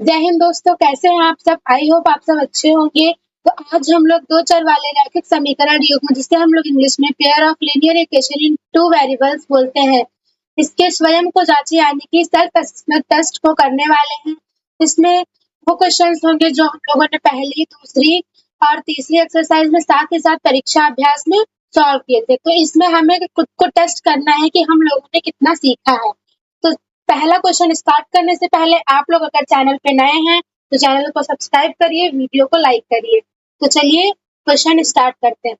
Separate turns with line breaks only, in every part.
जय हिंद दोस्तों, कैसे हैं आप सब। आई होप आप सब अच्छे होंगे। तो आज हम लोग दो चर वाले रैखिक समीकरण युग्म, जिसे हम लोग इंग्लिश में pair of linear equation in two variables बोलते हैं, इसके स्वयं को जांचे यानी कि सेल्फ असेसमेंट टेस्ट को करने वाले हैं। इसमें वो क्वेश्चंस होंगे जो हम लोगों ने पहली, दूसरी और तीसरी एक्सरसाइज में साथ ही साथ परीक्षा अभ्यास में सॉल्व किए थे। तो इसमें हमें खुद को टेस्ट करना है कि हम लोगों ने कितना सीखा है। तो पहला क्वेश्चन स्टार्ट करने से पहले आप लोग अगर चैनल पे नए हैं तो चैनल को सब्सक्राइब करिए, वीडियो को लाइक करिए। तो चलिए क्वेश्चन स्टार्ट करते हैं।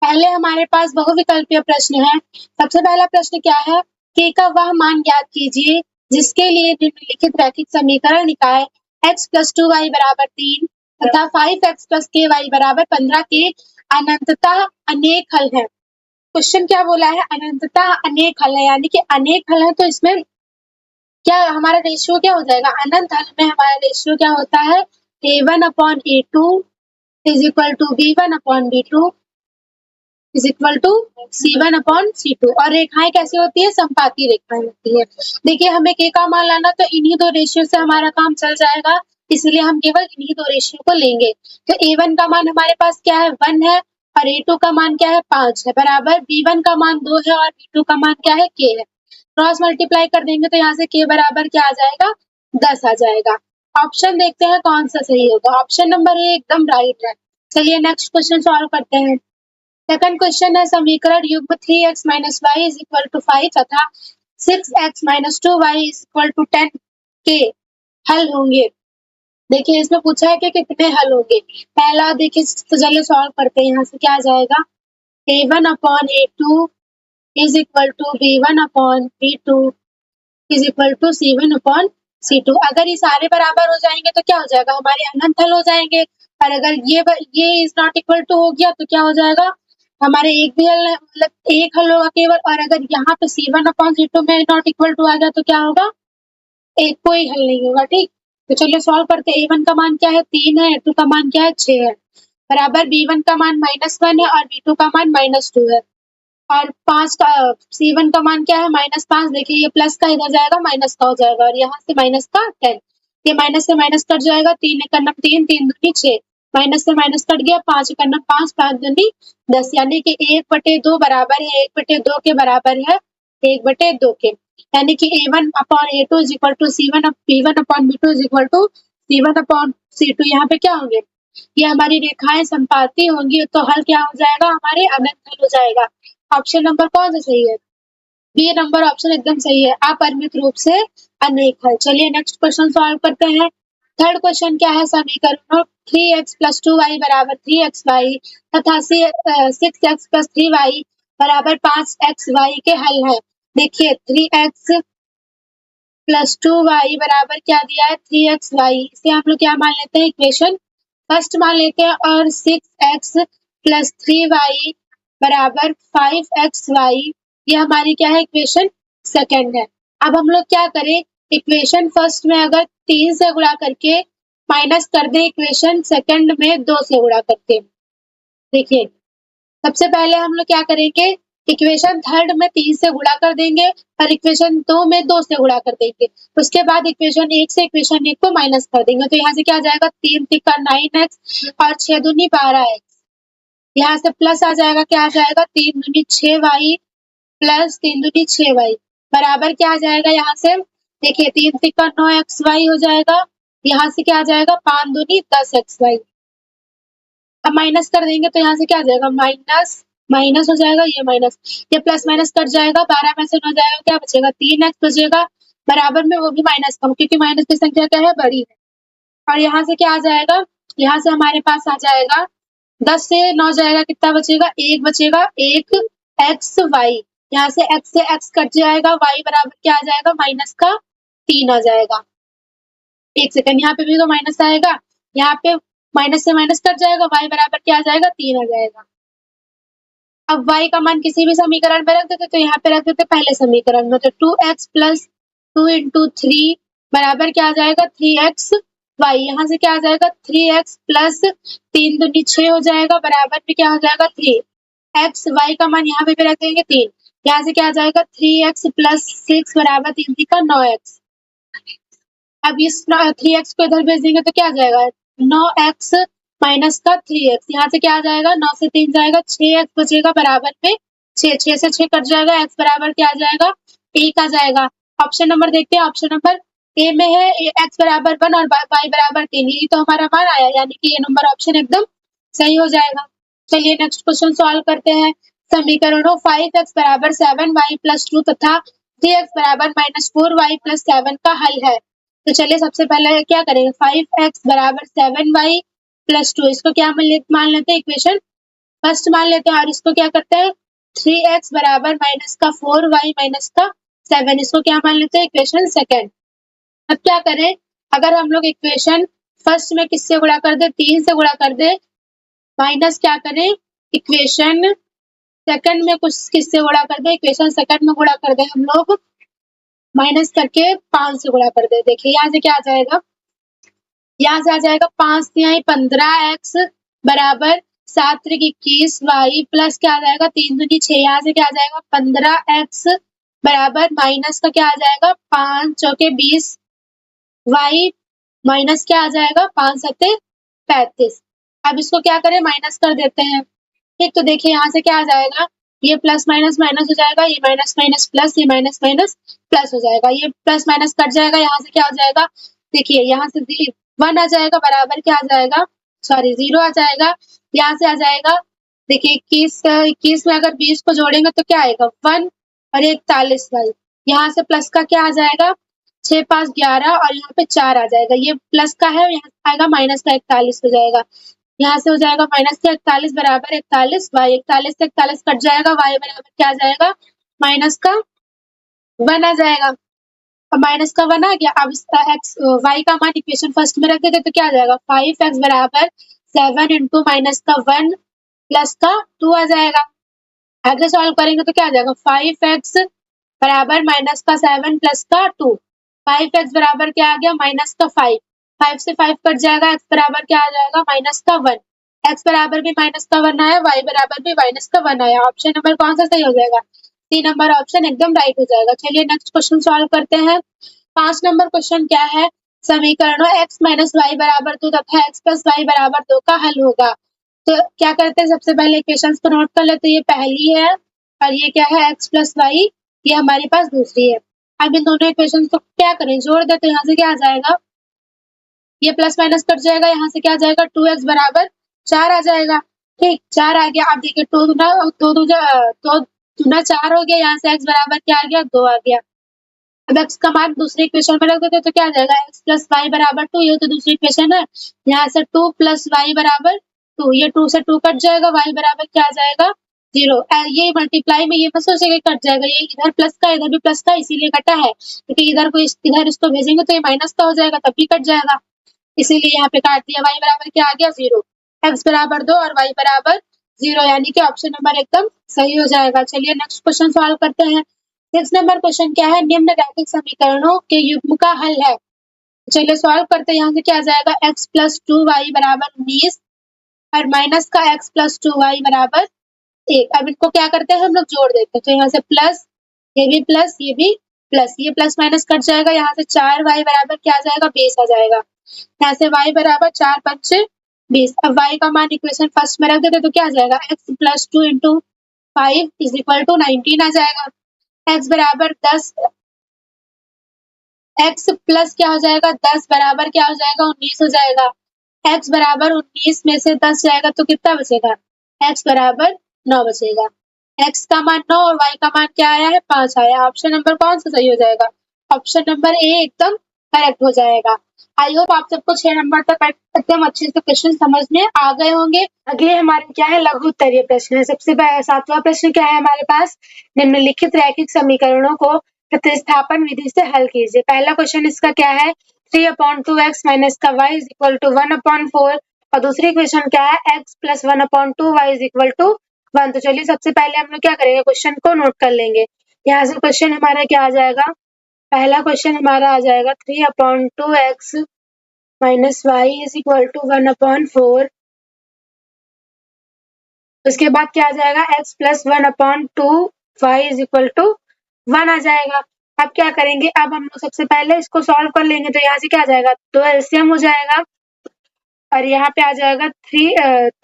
पहले हमारे पास बहुविकल्पीय प्रश्न है। सबसे पहला प्रश्न क्या है, k का वह मान ज्ञात कीजिए जिसके लिए निम्नलिखित रैखिक समीकरण निकाय x + 2y = 3 तथा 5x + ky = 15 के अनंततः अनेक हल है। क्वेश्चन क्या बोला है, अनंततः अनेक हल है, यानी कि अनेक हल है। तो इसमें क्या हमारा रेशियो क्या हो जाएगा, अनंत हल में हमारा रेशियो क्या होता है, a1/a2 = b1/b2 = c1/c2। और रेखाएं कैसी होती है, समपाती रेखाएं होती है। देखिए हमें k का मान लाना, तो इन्हीं दो रेशियो से हमारा काम चल जाएगा, इसलिए हम केवल इन्हीं दो रेशियो को लेंगे। तो a1 का मान हमारे पास क्या है, 1 है, और a2 का मान क्या है, 5 है, बराबर b1 का मान 2 है और b2 का मान क्या है, k है। क्रॉस मल्टीप्लाई कर देंगे तो यहाँ से k बराबर क्या आ जाएगा, 10 आ जाएगा। ऑप्शन देखते हैं कौन सा सही होगा। ऑप्शन नंबर ए एकदम राइट है। चलिए नेक्स्ट क्वेश्चन सॉल्व करते हैं। सेकंड क्वेश्चन है, समीकरण युग्म 3x - y = 5 तथा 6x - 2y = 10 के हल होंगे। देखिए इसमें पूछा है कि कितने हल होंगे। पहला देखिए, तो चलिए सॉल्व करते हैं। यहाँ से क्या आ जाएगा, a1/a2 = b1/b2 = c1/c2। अगर ये सारे बराबर हो जाएंगे तो क्या हो जाएगा, हमारे अनंत हल हो जाएंगे। और अगर ये इज नॉट इक्वल टू हो गया तो क्या हो जाएगा, हमारे एक भी हल, मतलब एक हल होगा केवल। और अगर यहाँ पे c1/c2 में नॉट इक्वल टू आ गया तो क्या होगा, एक कोई हल नहीं होगा। ठीक, तो चलिए सॉल्व करते हैं। a1 का मान क्या है, 3 है, a2 का मान क्या है, 6 है, बराबर b1 का मान -1 है और b2 का मान -2 है। और 5 का C1 का मान क्या है, -5। देखिए ये प्लस का इधर जाएगा, माइनस का हो जाएगा, और यहाँ से माइनस का 10। ये माइनस से माइनस कट जाएगा, 3 × 9 3, 3 दूनी 6, माइनस से माइनस कट गया, 5 × 9 5, 5 दूनी 10, यानी कि 1/2 बराबर है 1/2 के बराबर है 1/2 के। यानी कि a1/a2 = c1/b1/b2 = c1/c2। यहाँ पे क्या होंगे, ये हमारी रेखाएं संपाती होंगी, तो हल क्या हो जाएगा, हमारे अनंत हल हो जाएगा। ऑप्शन नंबर कौन सा सही है, बी नंबर ऑप्शन एकदम सही है, अपरिमित रूप से अनेक हल। चलिए नेक्स्ट क्वेश्चन सॉल्व करते हैं। थर्ड क्वेश्चन क्या है, समीकरणों 3x + 2y = 3xy तथा 6x + 3y = 5xy के हल है। देखिए 3x + 2y बराबर क्या दिया है, 3xy। इसे हम लोग क्या मान लेते हैं, इक्वेशन फर्स्ट मान लेते हैं। और 6x + 3y = 5xy, ये हमारी क्या है, इक्वेशन सेकंड है। अब हम लोग क्या करें, इक्वेशन फर्स्ट में अगर 3 से गुणा करके माइनस कर दे, इक्वेशन सेकंड में 2 से गुणा करके। देखिए सबसे पहले हम लोग क्या करेंगे, इक्वेशन थर्ड में 3 से गुणा कर देंगे और इक्वेशन 2 में 2 से गुणा कर देंगे। उसके बाद इक्वेशन 1 से इक्वेशन 1 को माइनस कर देंगे। तो यहाँ से क्या आ जाएगा, 3 × 3 = 9x और 6 दूनी 12x। यहाँ से प्लस आ जाएगा, क्या आ जाएगा, 3 दूनी 6y प्लस 3 दूनी 6y बराबर क्या आ जाएगा, यहाँ से देखिए 3 × 3 = 9xy हो जाएगा। यहाँ से क्या आ जाएगा, 5 दूनी 10xy। अब माइनस कर देंगे तो यहाँ से क्या आ जाएगा, माइनस माइनस हो जाएगा, ये माइनस, ये प्लस माइनस कट जाएगा, 12 में से 9 जाएगा, क्या बचेगा, 3x बचेगा, बराबर में वो भी माइनस का, क्योंकि माइनस की संख्या क्या है, बड़ी है। और यहाँ से क्या आ जाएगा, यहाँ से हमारे पास आ जाएगा 10 से 9 जाएगा, कितना बचेगा, 1 बचेगा, 1 x y। यहाँ से x कट जाएगा, y बराबर क्या आ जाएगा, -3 आ जाएगा। एक सेकंड, यहाँ पे भी तो माइनस आएगा, यहाँ पे माइनस से माइनस कट जाएगा, y बराबर क्या आ जाएगा, 3 आ जाएगा। अब y का मान किसी भी समीकरण में रख देते, तो यहाँ पे रख देते पहले समीकरण में। तो 2x + 2 × 3 बराबर क्या आ जाएगा, 3xy। यहाँ से क्या आ जाएगा, 3x + 3 दूनी 6 हो जाएगा, बराबर में क्या हो जाएगा, 3x। y का मान यहाँ पे भी रख देंगे 3। यहाँ से क्या आ जाएगा, 3x + 6 = 3 × 9x। अब इस 3x को इधर भेज देंगे तो क्या आ जाएगा 9x माइनस का 3x, यहाँ से क्या आ जाएगा 9 से 3 जाएगा 6x बचेगा बराबर में 6 से 6 कट जाएगा, x बराबर क्या आ जाएगा 1 आ जाएगा। ऑप्शन नंबर देखते हैं, ऑप्शन नंबर ए में है x बराबर 1 और y बराबर 3, ये तो हमारा मान आया, यानी कि ये नंबर ऑप्शन एकदम सही हो जाएगा। चलिए नेक्स्ट क्वेश्चन सॉल्व करते हैं। समीकरणों 5x बराबर 7y प्लस 2 तथा 3x बराबर -4y प्लस 7 का हल है। तो चलिए सबसे पहले क्या करेंगे 5x बराबर 7y प्लस 2, इसको क्या मान लेते हैं इक्वेशन फर्स्ट मान लेते हैं, और इसको क्या करते हैं 3x बराबर माइनस का 4y माइनस का 7, इसको क्या मान लेते हैं इक्वेशन सेकंड। अब क्या करें, अगर हम लोग इक्वेशन फर्स्ट में किससे गुणा कर दे 3 से गुणा कर दे, माइनस क्या करें इक्वेशन सेकंड में कुछ किससे गुणा कर दे, इक्वेशन सेकंड में गुणा कर दे हम लोग माइनस करके 5 से गुणा कर दे। देखिए यहाँ से क्या आ जाएगा, यहाँ से आ जाएगा 5 तिहाई 15x बराबर 7 त्रिक 21 y प्लस क्या आ जाएगा 3 दूनी 6, यहाँ से क्या आ जाएगा 15x बराबर माइनस का क्या आ जाएगा 5 चौके 20 y माइनस क्या आ जाएगा 5 सत्ते 35। अब इसको क्या करें माइनस कर देते हैं, ठीक। तो देखिए यहाँ से क्या आ जाएगा, ये प्लस माइनस माइनस हो जाएगा, ये माइनस माइनस प्लस, ये माइनस माइनस प्लस हो जाएगा, ये प्लस माइनस कट जाएगा, यहाँ से क्या हो जाएगा देखिए यहाँ से 1 आ जाएगा बराबर क्या आ जाएगा सॉरी 0 आ जाएगा, यहाँ से आ जाएगा देखिए 21 में अगर 20 को जोड़ेंगे तो क्या आएगा 1 और 41 भाई, यहाँ से प्लस का क्या आ जाएगा 6 5 11 और यहाँ पे 4 आ जाएगा, ये प्लस का है, यहाँ आएगा माइनस का 41 हो जाएगा, यहाँ से हो जाएगा माइनस का 41 बराबर 41 y, 41 से 41 कट जाएगा, y बराबर क्या आ जाएगा माइनस का 1 आ जाएगा। अब माइनस का 1 आ गया, अब इसका x y का मान इक्वेशन फर्स्ट में रख देते तो क्या आ जाएगा 5x बराबर 7 इंटू माइनस का 1 प्लस का 2 आ जाएगा। आगे सॉल्व करेंगे तो क्या आ जाएगा 5x बराबर माइनस का 7 प्लस का 2, 5x बराबर क्या आ गया माइनस का 5, 5 से 5 कट जाएगा, x बराबर क्या आ जाएगा माइनस का 1, x बराबर भी माइनस का 1 आया, y बराबर भी माइनस का 1 आया। ऑप्शन नंबर कौन सा सही हो जाएगा, 3 नंबर ऑप्शन एकदम राइट हो जाएगा। चलिए नेक्स्ट क्वेश्चन सॉल्व करते हैं। 5 नंबर क्वेश्चन क्या है, समीकरणों x माइनस वाई बराबर 2 तथा x प्लस वाई बराबर 2 का हल होगा। तो क्या करते हैं सबसे पहले इक्वेशंस को नोट कर लेते, ये पहली है और ये क्या है x प्लस वाई, ये हमारे पास दूसरी है। अब इन दोनों इक्वेशन को क्या करें जोड़ दे, तो यहाँ से क्या आ जाएगा ये प्लस माइनस कट जाएगा, यहाँ से क्या आ जाएगा 2x बराबर 4 आ जाएगा, ठीक 4 आ गया। अब देखिए 2 दूना 4 हो गया, यहाँ से x बराबर क्या आ गया 2 आ गया। अब x का मान दूसरी इक्वेशन में रख देते तो क्या आ जाएगा x प्लस वाई बराबर 2, ये तो दूसरी इक्वेशन है, यहाँ से 2 प्लस वाई बराबर 2, ये 2 से 2 कट जाएगा, y बराबर क्या आ जाएगा 0। ये मल्टीप्लाई में ये मत सोचिएगा कट जाएगा, ये इधर प्लस का इधर भी प्लस का इसीलिए कटा है, क्योंकि इधर को इधर इसको भेजेंगे तो ये माइनस का हो जाएगा तब भी कट जाएगा, इसीलिए यहाँ पे काट दिया। y बराबर क्या आ गया 0, x बराबर 2 और y बराबर 0, यानी कि ऑप्शन नंबर एकदम सही हो जाएगा। चलिए नेक्स्ट क्वेश्चन सॉल्व करते हैं। 6 नंबर क्वेश्चन क्या है, निम्न रैखिक समीकरणों के युग्म का हल है। चलिए सॉल्व करते हैं, यहाँ से क्या आ जाएगा x प्लस 2y बराबर 19 और माइनस का x प्लस 2y बराबर 1। अब इनको क्या करते हैं हम लोग जोड़ देते हैं, तो यहाँ से प्लस ये भी प्लस ये भी प्लस, ये प्लस माइनस कट जाएगा, यहाँ से 4y बराबर क्या आ जाएगा 20 आ जाएगा, यहाँ से y बराबर 4 5 20। अब y का मान इक्वेशन फर्स्ट में रख देते तो क्या आ जाएगा x plus 2 into 5 is equal to 19 आ जाएगा, x बराबर 10, x प्लस क्या हो जाएगा 10 बराबर क्या हो जाएगा 19 हो जाएगा, x बराबर 19 में से 10 जाएगा तो कितना बचेगा x बराबर 9 बचेगा, x का मान 9 और y का मान क्या आया है 5 आया। ऑप्शन नंबर कौन सा सही हो जाएगा, ऑप्शन नंबर ए एकदम करेक्ट हो जाएगा। आई होप आप सबको 6 नंबर तक एकदम अच्छे से क्वेश्चन समझ में आ गए होंगे। अगले हमारे क्या है लघु उत्तरीय प्रश्न है। सबसे 7वां प्रश्न क्या है हमारे पास, निम्नलिखित रैखिक समीकरणों को प्रतिस्थापन विधि से हल कीजिए। पहला क्वेश्चन इसका क्या है 3/2x माइनस का y इज इक्वल टू 1/4 और दूसरी क्वेश्चन क्या है x plus 1/2 y is equal to 1। तो चलिए सबसे पहले हम लोग क्या करेंगे क्वेश्चन को नोट कर लेंगे। यहाँ से क्वेश्चन हमारा क्या आ जाएगा, पहला क्वेश्चन हमारा आ जाएगा 3/2x minus Y is equal to 1/4, उसके बाद क्या आ जाएगा x plus 1/2 y is equal to 1 आ जाएगा। अब क्या करेंगे, अब हम लोग सबसे पहले इसको सॉल्व कर लेंगे। तो यहाँ से क्या आ जाएगा, तो एलसीएम हो जाएगा और यहाँ पे आ जाएगा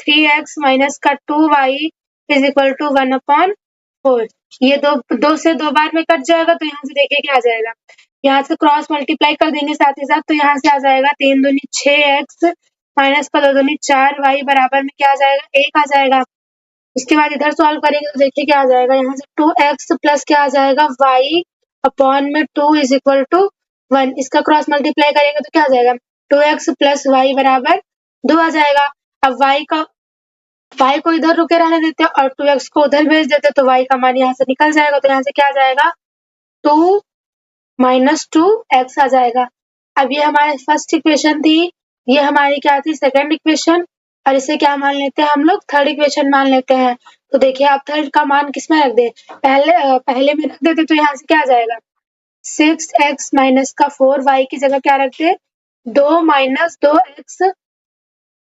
3x माइनस का 2y इज इक्वल टू 1/4। ये दो से 2 बार में कट जाएगा, तो यहाँ से देखिए क्या आ जाएगा, यहाँ से क्रॉस मल्टीप्लाई कर देंगे साथ ही साथ, तो यहाँ से आ जाएगा 3 दूनी 6x माइनस का 2 दूनी 4y बराबर में क्या आ जाएगा, 1 आ जाएगा। इसके बाद इधर सॉल्व करेंगे तो देखिए क्या आ जाएगा, यहाँ से 2x प्लस क्या आ जाएगा, y अपॉन में 2 इज इक्वल टू 1। इसका क्रॉस मल्टीप्लाई करेंगे तो क्या आ जाएगा, 2x प्लस y बराबर 2 आ जाएगा। अब y को इधर रुके रहने देते हैं और 2x को उधर भेज देते हैं, तो y का मान यहाँ से निकल जाएगा। तो यहाँ से क्या आ जाएगा, 2 माइनस 2x आ जाएगा। अब ये हमारी फर्स्ट इक्वेशन थी, ये हमारी क्या थी, सेकंड इक्वेशन, और इसे क्या मान लेते हैं हम लोग, थर्ड इक्वेशन मान लेते हैं। तो देखिए आप थर्ड का मान किसमें रख दे, पहले में रख देते, तो यहाँ से क्या आ जाएगा, 6x माइनस का 4y की जगह क्या रख दे, 2 माइनस 2x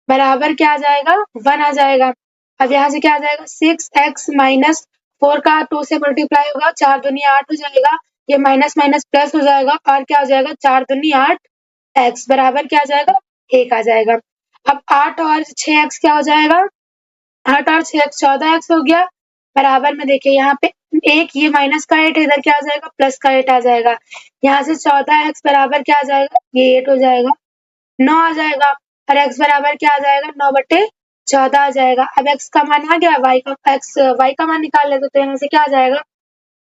बराबर क्या आ जाएगा, 1 आ जाएगा। अब यहाँ से क्या आ जाएगा, 6x माइनस 4 का 2 से मल्टीप्लाई होगा, 4 दूनी 8 हो जाएगा, ये माइनस माइनस प्लस हो जाएगा और क्या हो जाएगा, 4 दूनी 8x बराबर क्या आ जाएगा, 1 आ जाएगा। अब 8 और 6x क्या हो जाएगा, 8 और 6x 14x हो गया, बराबर में देखिए यहाँ पे एक ये माइनस का 8 इधर क्या आ जाएगा, प्लस का 8 आ जाएगा। यहाँ से 14x बराबर क्या आ जाएगा, ये 8 हो जाएगा, 9 आ जाएगा और x बराबर क्या आ जाएगा, 9/14 आ जाएगा। अब x का मान आ गया, y का मान निकाल लेते, तो यहाँ से क्या आ जाएगा,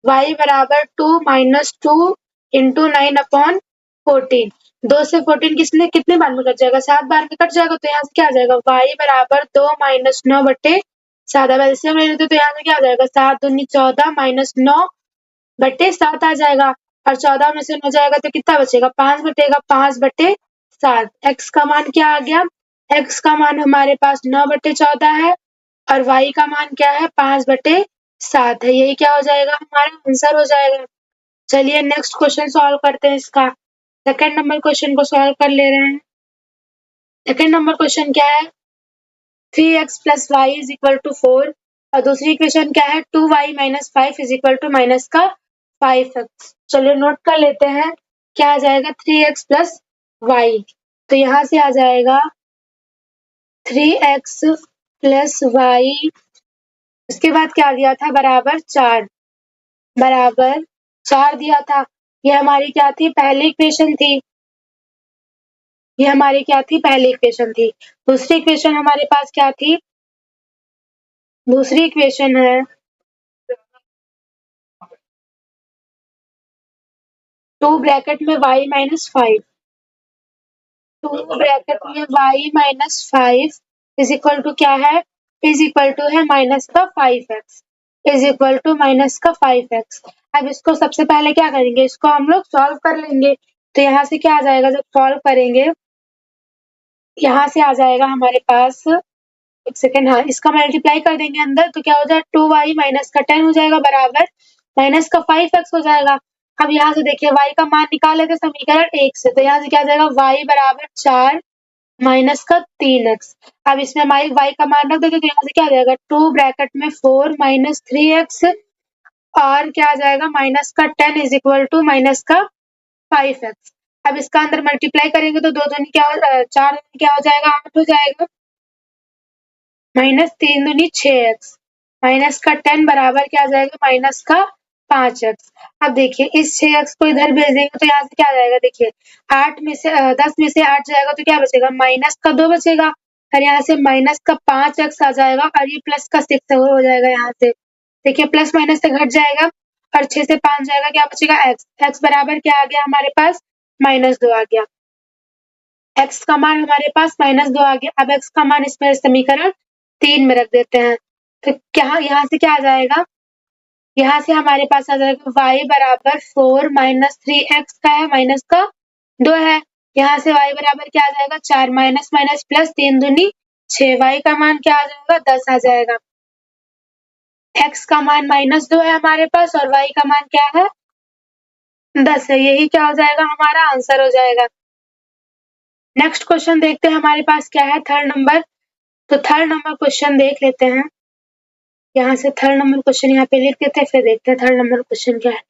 y बराबर 2 माइनस 2 इंटू 9/14। 2 से 14 कितने बार में कट जाएगा, 7 बार में कट जाएगा। तो यहाँ से क्या आ जाएगा, y बराबर 2 माइनस 9/7। अब एलसीएम ले लेते तो यहाँ से क्या आ जाएगा, 7 दूनी 14 माइनस 9/7 आ जाएगा और 14 में से 9 जाएगा तो कितना बचेगा, 5 बचेगा, 5/7। x का मान क्या आ गया, x का मान हमारे पास 9/14 है और y का मान क्या है, 5/7 है। यही क्या हो जाएगा, हमारा आंसर हो जाएगा। चलिए नेक्स्ट क्वेश्चन सॉल्व करते हैं इसका। सेकंड नंबर क्वेश्चन को सॉल्व कर ले रहे हैं। सेकंड नंबर क्वेश्चन क्या है, 3x plus y is equal to 4 और दूसरी इक्वेशन क्या है, 2y minus 5 is equal to minus का 5x। चलिए नोट कर लेते हैं, क्या आ जाएगा, 3x प्लस y, तो यहाँ से आ जाएगा 3x प्लस y, उसके बाद क्या दिया था, बराबर 4 दिया था। ये हमारी क्या थी, पहली इक्वेशन थी, ये हमारी क्या थी, पहली इक्वेशन थी। दूसरी इक्वेशन हमारे पास क्या थी, दूसरी इक्वेशन है 2 ब्रैकेट में y माइनस 5, 2 ब्रैकेट में y minus 5 is equal to क्या है, इज इक्वल टू है माइनस का 5x, is equal to minus का 5x। अब इसको सबसे पहले क्या करेंगे, इसको हम लोग सॉल्व कर लेंगे। तो यहाँ से क्या आ जाएगा, जब सॉल्व करेंगे यहाँ से आ जाएगा हमारे पास, एक सेकेंड, हाँ इसका मल्टीप्लाई कर देंगे अंदर, तो क्या हो जाएगा, 2y माइनस का 10 हो जाएगा बराबर माइनस का 5x हो जाएगा। अब यहाँ से देखिए y का मान निकाल लेते समीकरण 1 से, तो यहाँ से क्या आ जाएगा, y बराबर 4 माइनस का 3x। अब इसमें y का मान रख देते तो यहाँ से क्या आ जाएगा, 2 ब्रैकेट में 4 माइनस 3x और क्या आ जाएगा, माइनस का 10 इज इक्वल टू माइनस का 5x। अब इसका अंदर मल्टीप्लाई करेंगे तो 2 दूनी क्या 4 दूनी क्या हो जाएगा, 8 हो जाएगा, माइनस 3 दूनी 6x, माइनस का 10 बराबर क्या आ जाएगा, माइनस का 5x। अब देखिए इस 6x को इधर भेज देंगे तो यहाँ से क्या आ जाएगा, देखिए 10 में से 8 जाएगा तो क्या बचेगा, माइनस का 2 बचेगा और यहाँ से माइनस का 5x आ जाएगा और ये प्लस का 6 हो जाएगा। यहाँ से देखिए प्लस माइनस से घट जाएगा और 6 से 5 जाएगा, क्या बचेगा, x बराबर क्या आ गया हमारे पास, -2 आ गया। x का मान हमारे पास -2 आ गया। अब x का मान इसमें समीकरण 3 में रख देते हैं, तो क्या यहाँ से क्या आ जाएगा, यहाँ से हमारे पास आ जाएगा y बराबर 4 माइनस 3x का है, माइनस का 2 है। यहाँ से y बराबर क्या आ जाएगा, 4 माइनस माइनस प्लस 3 दूनी 6, y का मान क्या आ जाएगा, 10 आ जाएगा। x का मान -2 है हमारे पास और y का मान क्या है, 10 है। यही क्या हो जाएगा, हमारा आंसर हो जाएगा। नेक्स्ट क्वेश्चन देखते हैं हमारे पास क्या है, थर्ड नंबर। तो थर्ड नंबर क्वेश्चन देख लेते हैं। यहाँ से थर्ड नंबर क्वेश्चन यहाँ पे लिख देते हैं, फिर देखते हैं थर्ड नंबर क्वेश्चन क्या है।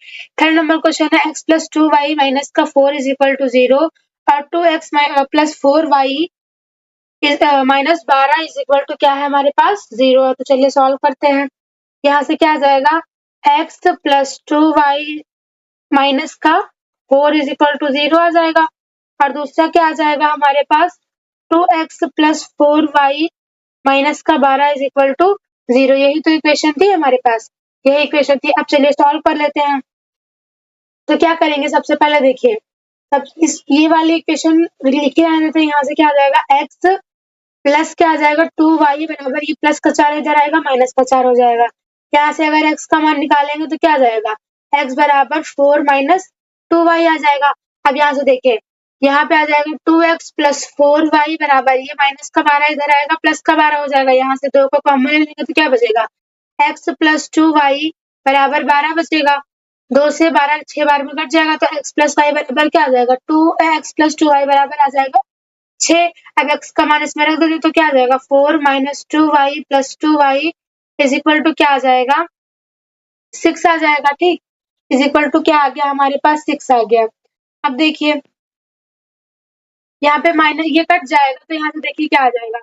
थर्ड नंबर क्वेश्चन है x + 2y - का 4 = 0 और 2x + 4y -12 = क्या है हमारे पास 0 है। तो चलिए सॉल्व करते हैं। यहाँ से क्या आ जाएगा x + 2y - का 4 = 0 आ जाएगा और दूसरा क्या आ जाएगा हमारे पास 2x + 4y - का 12 = 0। यही तो इक्वेशन थी हमारे पास, यही इक्वेशन थी। अब चलिए सॉल्व कर लेते हैं। तो क्या करेंगे सबसे पहले देखिए, सब इस ये वाली इक्वेशन लिखे आने थे, यहाँ से क्या आ जाएगा x प्लस क्या आ जाएगा 2y बराबर ये प्लस का 4 इधर आएगा माइनस का 4 हो जाएगा। यहाँ से अगर x का मान निकालेंगे तो क्या आ जाएगा x बराबर 4 माइनस 2y आ जाएगा। अब यहाँ से देखिए यहाँ पे आ जाएगा 2x + 4y बराबर ये माइनस का 12 इधर आएगा प्लस का 12 हो जाएगा। यहाँ से 2 को कॉमन ले लेंगे तो क्या बचेगा x + 2y बराबर 12 बचेगा। 2 से 12 6 बार में कट जाएगा तो x + y बराबर क्या आ जाएगा 2x + 2y बराबर आ जाएगा 6। अब x का मान इसमें रख दोगे तो क्या आ जाएगा 4 - 2y + 2y = क्या आ जाएगा 6 आ जाएगा। ठीक, = क्या आ गया हमारे पास 6 आ गया। अब देखिए यहाँ पे माइनस ये कट जाएगा तो यहाँ से देखिए क्या आ जाएगा,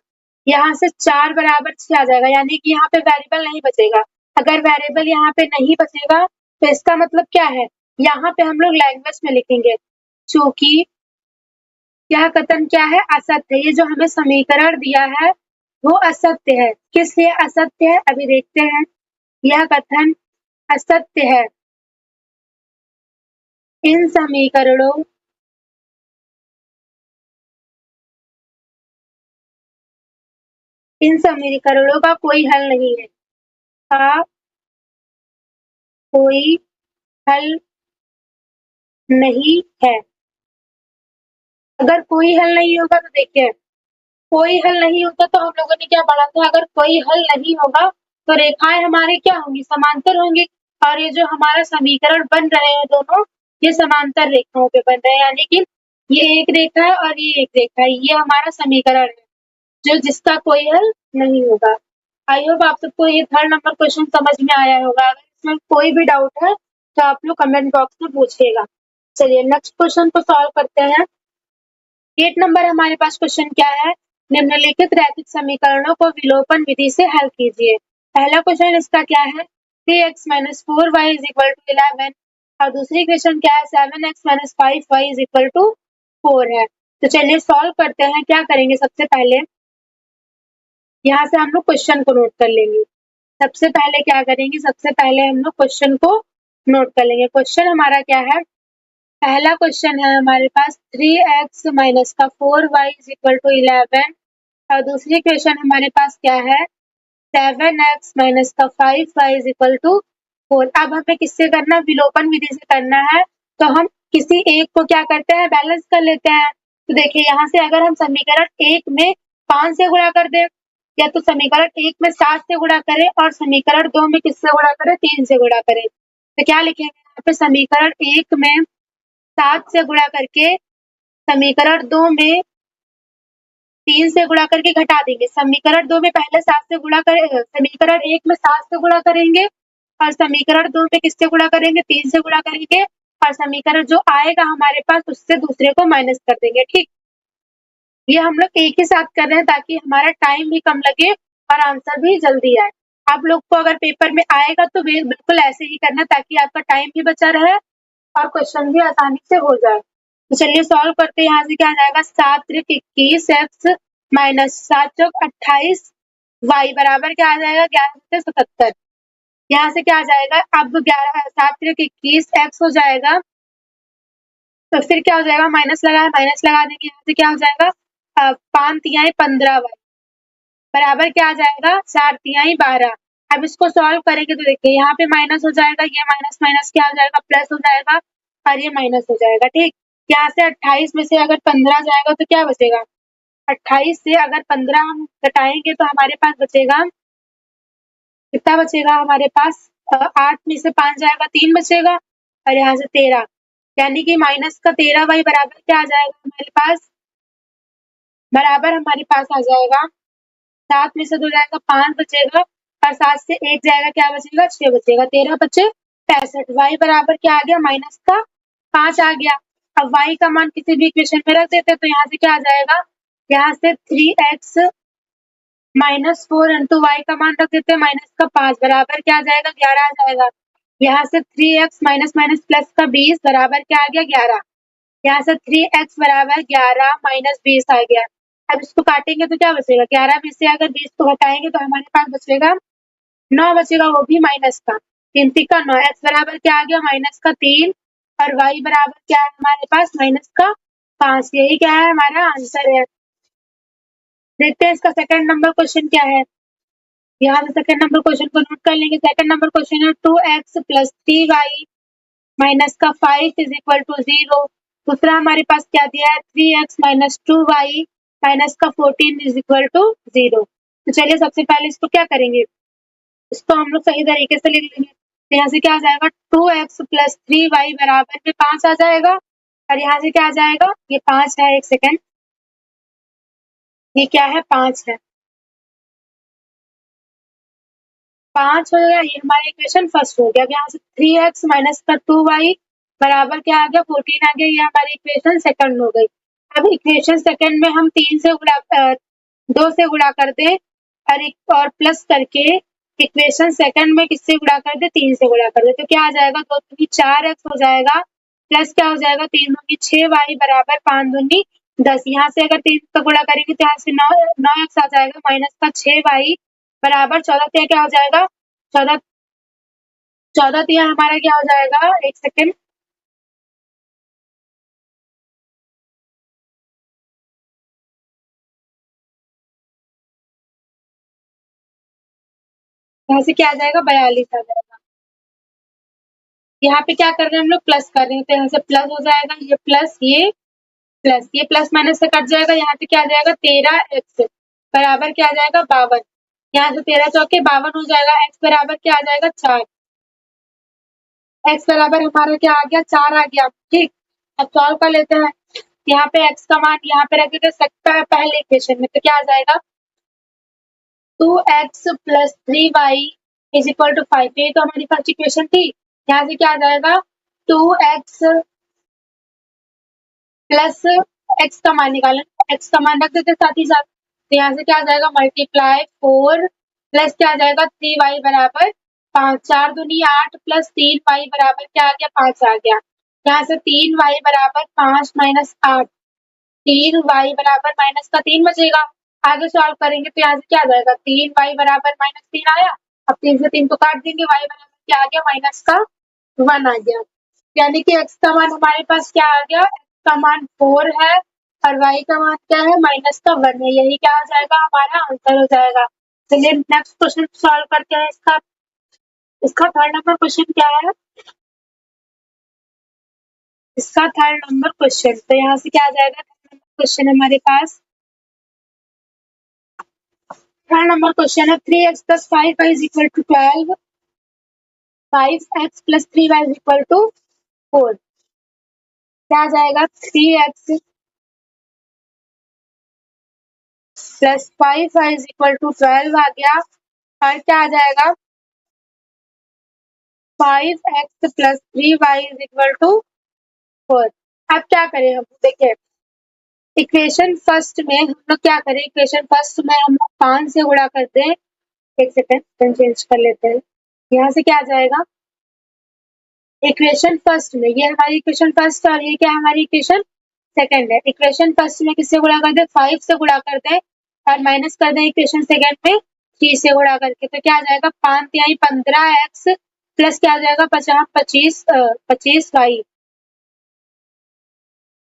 यहाँ से 4 बराबर 6 आ जाएगा, यानी कि यहाँ पे वेरिएबल नहीं बचेगा। अगर वेरिएबल यहाँ पे नहीं बचेगा तो इसका मतलब क्या है, यहाँ पे हम लोग लैंग्वेज में लिखेंगे चूंकि यह कथन क्या है असत्य है। ये जो हमें समीकरण दिया है वो असत्य है। किस लिए असत्य है अभी देखते हैं। यह कथन असत्य है। इन समीकरणों का कोई हल नहीं है। का कोई हल नहीं है। अगर कोई हल नहीं होगा तो देखिए कोई हल नहीं होता तो हम लोगों ने क्या पढ़ा था, अगर कोई हल नहीं होगा तो रेखाएं हमारी क्या होंगी समांतर होंगी और ये जो हमारा समीकरण बन रहे हैं दोनों ये समांतर रेखाओं पे बन रहे हैं, यानी कि ये एक रेखा है और ये एक रेखा है, ये हमारा समीकरण है जो जिसका कोई हल नहीं होगा। आई होप आप सबको ये थर्ड नंबर क्वेश्चन समझ में आया होगा। अगर इसमें कोई भी डाउट है तो आप लोग कमेंट बॉक्स में पूछिएगा। चलिए नेक्स्ट क्वेश्चन को सॉल्व करते हैं। 8 नंबर हमारे पास क्वेश्चन क्या है, निम्नलिखित रैखिक समीकरणों को विलोपन विधि से हल कीजिए। पहला क्वेश्चन इसका क्या है 3x - 4y = 11 और दूसरी क्वेश्चन क्या है 7x - 5y = 4 है। तो चलिए सॉल्व करते हैं। क्या करेंगे सबसे पहले यहाँ से हम लोग क्वेश्चन को नोट कर लेंगे। सबसे पहले क्या करेंगे, सबसे पहले हम लोग क्वेश्चन को नोट कर लेंगे। क्वेश्चन हमारा क्या है, पहला क्वेश्चन है हमारे पास 3x - का 4y = 11 और दूसरी क्वेश्चन हमारे पास क्या है 7x - का 5y = 4। अब हमें किससे करना है, विलोपन विधि से करना है। तो हम किसी एक को क्या करते हैं बैलेंस कर लेते हैं। तो देखिए यहाँ से अगर हम समीकरण 1 में 5 से गुणा कर दें या तो समीकरण 1 में 7 से गुणा करें और समीकरण 2 में किससे गुणा करें 3 से गुणा करें। तो क्या लिखेंगे यहाँ पे समीकरण 1 में 7 से गुणा करके समीकरण 2 में 3 से गुणा करके घटा देंगे। समीकरण 2 में पहले 7 से गुणा करें, समीकरण 1 में 7 से गुणा करेंगे और समीकरण 2 में किससे गुणा करेंगे 3 से गुणा करेंगे और समीकरण जो आएगा हमारे पास उससे दूसरे को माइनस कर देंगे। ठीक, ये हम लोग एक ही साथ कर रहे हैं ताकि हमारा टाइम भी कम लगे और आंसर भी जल्दी आए। आप लोग को अगर पेपर में आएगा तो बिल्कुल ऐसे ही करना ताकि आपका टाइम भी बचा रहे और क्वेश्चन भी आसानी से हो जाए। तो चलिए सॉल्व करते हैं। यहाँ से क्या आ जाएगा 7 त्रिक 21 x माइनस 7 चौक 28 y बराबर क्या आ जाएगा 11 से 77। यहाँ से क्या आ जाएगा अब 7 त्रिक 21 x हो जाएगा तो फिर क्या हो जाएगा माइनस लगा देंगे। यहाँ से क्या हो जाएगा 5 तिहाई 15 y बराबर क्या आ जाएगा 4 तिहाई 12। अब इसको सॉल्व करेंगे तो देखिए यहाँ पे माइनस हो जाएगा, ये माइनस माइनस क्या हो जाएगा प्लस हो जाएगा और ये माइनस हो जाएगा। ठीक, यहाँ से 28 में से अगर 15 जाएगा तो क्या बचेगा 28 से अगर 15 हम घटाएंगे तो हमारे पास बचेगा कितना बचेगा हमारे पास 8 में से 5 जाएगा 3 बचेगा और यहाँ से 13, यानी कि माइनस का 13 y बराबर क्या आ जाएगा हमारे पास बराबर हमारे पास आ जाएगा 7 में से 2 जाएगा 5 बचेगा और 7 से 1 जाएगा, क्या बचेगा? 6 बचेगा। 13 बचे 65। y बराबर क्या आ गया? माइनस का 5 आ गया। अब y का मान किसी भी इक्वेशन में रख देते तो यहाँ से क्या आ जाएगा? यहाँ से 3x माइनस 4 इंटू वाई का मान रख देते हैं माइनस का 5 बराबर क्या आ जाएगा? 11 आ जाएगा। यहाँ से 3x माइनस माइनस प्लस का 20 बराबर क्या आ गया? 11। यहाँ से 3x बराबर 11 माइनस 20 आ गया। अब इसको काटेंगे तो क्या बचेगा? 11 में से अगर 20 को घटाएंगे तो हमारे पास बचेगा 9 बचेगा, वो भी माइनस का। 3 का 9। x बराबर क्या आ गया? माइनस का 3 और y बराबर क्या है हमारे पास? माइनस का 5। यही क्या है? हमारा आंसर है। देखते हैं इसका सेकंड नंबर क्वेश्चन क्या है। यहाँ से सेकंड नंबर क्वेश्चन को नोट कर लेंगे। सेकंड नंबर क्वेश्चन है 2x प्लस 3y माइनस का 5 इज इक्वल टू 0। दूसरा हमारे पास क्या दिया है? 3x माइनस 2y माइनस का 14 इज इक्वल टू 0। तो चलिए सबसे पहले इसको क्या करेंगे? इसको हम लोग सही तरीके से लिख लेंगे। तो यहाँ से क्या आ जाएगा? 2x प्लस 3y बराबर में 5 आ जाएगा और यहाँ से क्या आ जाएगा? ये 5 है, एक सेकेंड, ये क्या है? 5 है। 5 हो गया, ये हमारा इक्वेशन फर्स्ट हो गया। अब यहाँ से 3x माइनस का 2y बराबर क्या आ गया? 14 आ गया। ये हमारी इक्वेशन सेकंड हो गई। अब इक्वेशन सेकंड में हम 3 से गुणा 2 से गुणा कर दें और प्लस करके इक्वेशन सेकंड में किससे गुणा कर दे? 3 से गुणा कर दे तो क्या आ जाएगा? 2 दूनी 4x हो जाएगा प्लस क्या हो जाएगा? 3 दूनी 6y बराबर 5 दूनी 10। यहाँ से अगर 3 का गुणा करेंगे तो यहाँ से 9x आ जाएगा माइनस का 6y बराबर 14। तो क्या हो जाएगा? 14 14 तो यहाँ हमारा क्या हो जाएगा? एक सेकेंड, यहाँ से क्या आ जाएगा? 42 आ जाएगा। यहाँ पे क्या कर रहे हैं हम लोग? प्लस कर रहे हैं तो यहाँ से प्लस हो जाएगा, ये प्लस ये प्लस माइनस से कट जाएगा। यहाँ से क्या आ जाएगा? 13x बराबर क्या आ जाएगा? 52। यहाँ से 13 चौके 52 हो जाएगा। x बराबर क्या आ जाएगा? 4। x बराबर हमारा क्या आ गया? 4 आ गया। ठीक, अब सॉल्व कर लेते हैं। यहाँ पे x का मान यहाँ पे रख देते सकता है पहले इक्वेशन में, तो क्या आ जाएगा? 2x plus 3y is equal to 5। ये तो हमारी फर्स्ट इक्वेशन थी। यहाँ से क्या आ जाएगा? 2x प्लस x का मान निकालें, x का मान रख देते साथ ही साथ। तो यहाँ से क्या आ जाएगा? मल्टीप्लाई 4 प्लस क्या आ जाएगा? 3y बराबर 5। 4 दूनी 8 प्लस 3y बराबर क्या आ गया? 5 आ गया। यहाँ से 3y बराबर 5 माइनस 8, 3y बराबर माइनस का 3 बचेगा। आगे सॉल्व करेंगे तो यहाँ से क्या आ जाएगा? 3y बराबर माइनस 3 आया। अब 3 से 3 को काट देंगे, y बराबर क्या आ गया? माइनस का 1 आ गया। यानी कि x का मान हमारे पास क्या आ गया? x का मान 4 है और y का मान क्या है? माइनस का 1 है। यही क्या आ जाएगा? हमारा आंसर हो जाएगा। चलिए नेक्स्ट क्वेश्चन सॉल्व करते हैं। इसका थर्ड नंबर क्वेश्चन क्या है? इसका थर्ड नंबर क्वेश्चन, तो यहाँ से क्या आ जाएगा? थर्ड नंबर क्वेश्चन हमारे पास, थर्ड नंबर क्वेश्चन है 3x plus 5y is equal to 12, 5x plus 3y is equal to 4। क्या आ जाएगा? 3x plus 5y is equal to 12 आ गया और क्या आ जाएगा? 5x plus 3y is equal to 4। अब क्या करें हम? देखिए इक्वेशन फर्स्ट में हम लोग क्या करें? इक्वेशन फर्स्ट में हम लोग 5 से गुणा करते हैं। एक सेकंड चेंज कर लेते हैं। यहाँ से क्या आ जाएगा? इक्वेशन फर्स्ट में ये हमारी इक्वेशन फर्स्ट और ये क्या हमारी इक्वेशन सेकंड है। इक्वेशन फर्स्ट में किससे गुणा करते हैं? 5 से गुणा करते हैं और माइनस कर दें इक्वेशन सेकंड में 3 से गुणा करके। तो क्या आ जाएगा? 5 तिहाई 15x प्लस क्या आ जाएगा? 25y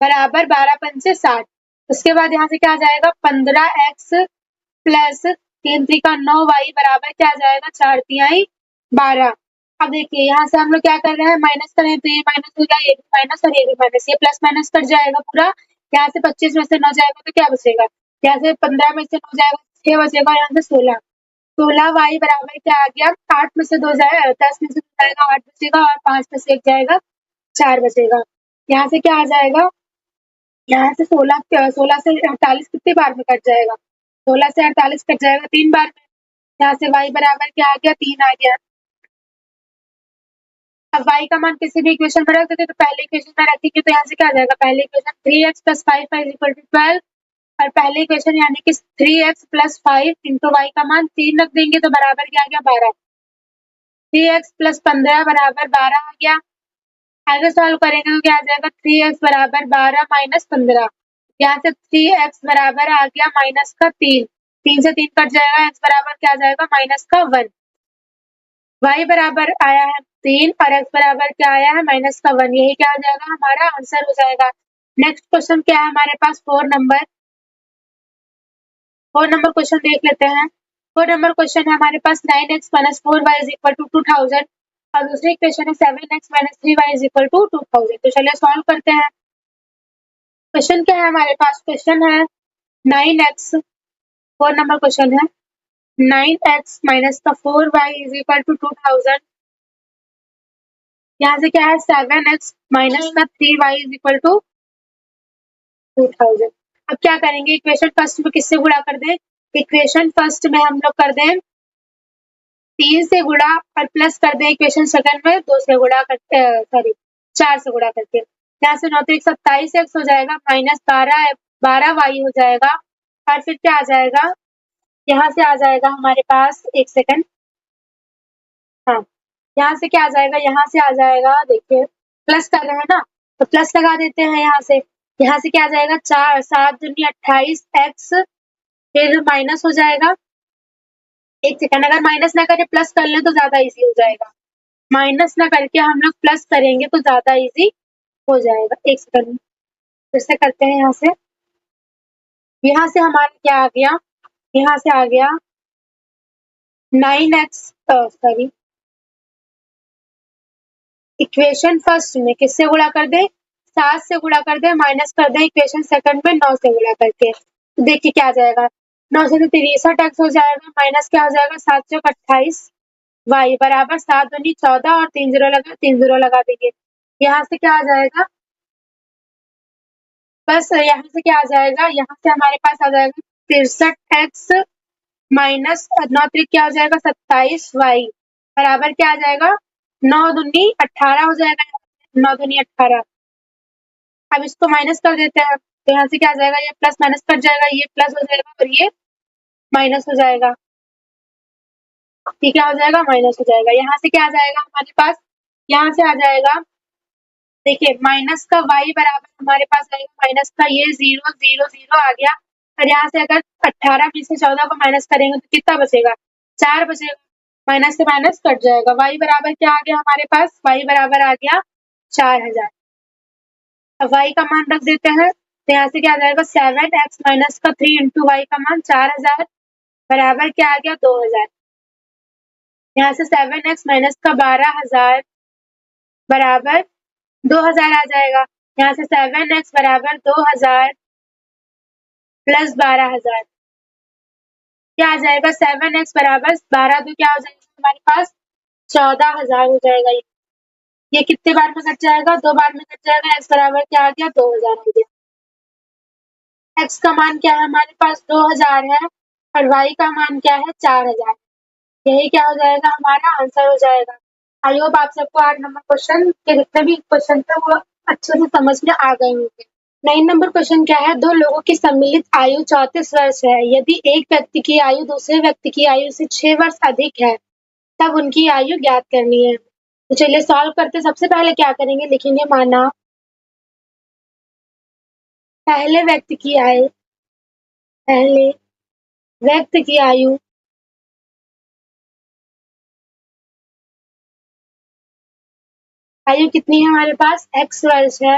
बराबर 12 पंचे 60। उसके बाद यहाँ से क्या आ जाएगा? 15x प्लस 3 3 का 9y बराबर क्या आ जाएगा? 4 तिहाई 12। अब देखिए यहाँ से हम लोग क्या कर रहे हैं? माइनस कर रहे हैं तो ये माइनस हो जाएगा, ये भी माइनस और ये भी माइनस, ये प्लस माइनस कट जाएगा पूरा। यहाँ से 25 में से 9 जाएगा तो क्या बचेगा? यहाँ से 15 में से 9 जाएगा 6 बचेगा, यहाँ से 16। 16y बराबर क्या आ गया? 8 में से 2 जाएगा, 10 में से 2 जाएगा 8 बचेगा और 5 में से 1 जाएगा 4 बचेगा। यहाँ से क्या आ जाएगा? यहाँ से 16 से 48 कितने बार में कट जाएगा? 16 से 48 कट जाएगा 3 बार में। यहाँ से y बराबर क्या आ गया 3 आ गया। अब y का मान किसी भी इक्वेशन में रख देते तो पहले इक्वेशन में रखेंगे तो यहाँ से क्या आ जाएगा, पहले इक्वेशन 3x + 5y = 12 और पहले इक्वेशन यानी कि 3x + 5 इंटू y का मान 3 रख देंगे तो बराबर क्या आ गया 12। 3x + 15 बराबर 12 आ गया। आगे सॉल्व करेंगे तो क्या आ जाएगा 3x बराबर 12 - 15। यहाँ से 3x बराबर आ गया माइनस का 3, 3 से 3 कट जाएगा, x बराबर क्या आ जाएगा माइनस का 1। y बराबर आया है 3 और x बराबर क्या आया है माइनस का 1। यही क्या आ जाएगा हमारा आंसर हो जाएगा। नेक्स्ट क्वेश्चन क्या है हमारे पास 4 नंबर क्वेश्चन देख लेते हैं। 4 नंबर क्वेश्चन है हमारे पास 9x - 4y = 2000 और दूसरी इक्वेशन है 7x - 3y = 2000। तो चलिए सॉल्व करते हैं। क्वेश्चन क्या है हमारे पास, क्वेश्चन है 9x, 4 नंबर क्वेश्चन है 9x - 4y = 2000। यहाँ से क्या है 7x - 3y = 2000। अब क्या करेंगे, इक्वेशन फर्स्ट में किससे गुणा कर दें, इक्वेशन फर्स्ट में हम लोग कर दें 3 से गुणा और प्लस कर दें इक्वेशन सेकंड में 2 से गुणा करते, सॉरी 4 से गुणा करके। यहाँ से 9 तो 27 एक्स हो जाएगा माइनस 12 वाई हो जाएगा और फिर क्या आ जाएगा, यहाँ से आ जाएगा हमारे पास, एक सेकंड, हाँ यहाँ से क्या आ जाएगा, यहाँ से आ जाएगा, देखिए प्लस कर रहे हैं ना तो प्लस लगा देते हैं। यहाँ से क्या आ जाएगा 4 7 दूनी 28 एक्स, फिर माइनस हो जाएगा, एक सेकंड, अगर माइनस ना करें प्लस कर ले तो ज्यादा इजी हो जाएगा, माइनस ना करके हम लोग प्लस करेंगे तो ज्यादा इजी हो जाएगा। एक सेकंड फिर से करते हैं। यहाँ से हमारा क्या आ गया, यहाँ से आ गया 9x, सॉरी इक्वेशन फर्स्ट में किससे गुणा कर दे, 7 से गुणा कर दे, माइनस कर दे इक्वेशन सेकंड में 9 से गुणा करके। तो देखिए क्या आ जाएगा, 9 से 63 एक्स हो जाएगा, माइनस क्या हो जाएगा 7 से 28 वाई बराबर 7 दूनी 14 और 3 जीरो लगा देंगे। यहाँ से क्या आ जाएगा, बस यहाँ से क्या आ जाएगा, यहाँ से हमारे पास आ जाएगा 63x माइनस 9 क्या हो जाएगा 27 वाई बराबर क्या आ जाएगा 9 दूनी 18 हो जाएगा, 9 दूनी 18। अब इसको माइनस कर देते हैं तो यहाँ से क्या आ जाएगा, ये प्लस माइनस कट जाएगा, ये प्लस हो जाएगा और ये माइनस हो जाएगा, ठीक है, हो जाएगा माइनस हो जाएगा। यहाँ से क्या आ जाएगा हमारे पास, यहाँ से आ जाएगा, देखिए माइनस का y बराबर हमारे पास आएगा माइनस का ये 0 0 0 आ गया और यहाँ से अगर 18 में से 14 को माइनस करेंगे तो कितना बचेगा, 4 बचेगा, माइनस से माइनस कट जाएगा। y बराबर क्या आ गया हमारे पास, y बराबर आ गया 4000। अब y का मान रख देते हैं तो यहाँ से क्या आ जाएगा 7x माइनस का 3 इंटू y का मान 4000 बराबर क्या आ गया 2000। यहाँ से 7x माइनस का 12000 बराबर 2000 आ जाएगा। यहाँ से 7x बराबर 2000 प्लस 12000 क्या आ जाएगा, 7x बराबर 12 तो क्या हो जाएगा हमारे पास 14000 हो जाएगा। ये कितने बार में कट जाएगा, 2 बार में कट जाएगा। x बराबर क्या आ गया 2000 आ गया। x का मान क्या है हमारे पास 2000 है और y का मान क्या है 4000। यही क्या हो जाएगा हमारा आंसर हो जाएगा। आई होप आप सबको 8 नंबर क्वेश्चन के जितने भी क्वेश्चन थे वो अच्छे से समझ में आ गए होंगे। 9 नंबर क्वेश्चन क्या है, 2 लोगों की सम्मिलित आयु 34 वर्ष है। यदि एक व्यक्ति की आयु दूसरे व्यक्ति की आयु से 6 वर्ष अधिक है तब उनकी आयु ज्ञात करनी है। तो चलिए सॉल्व करते। सबसे पहले क्या करेंगे, लिखेंगे माना पहले व्यक्ति की आयु कितनी है हमारे पास x वर्ष है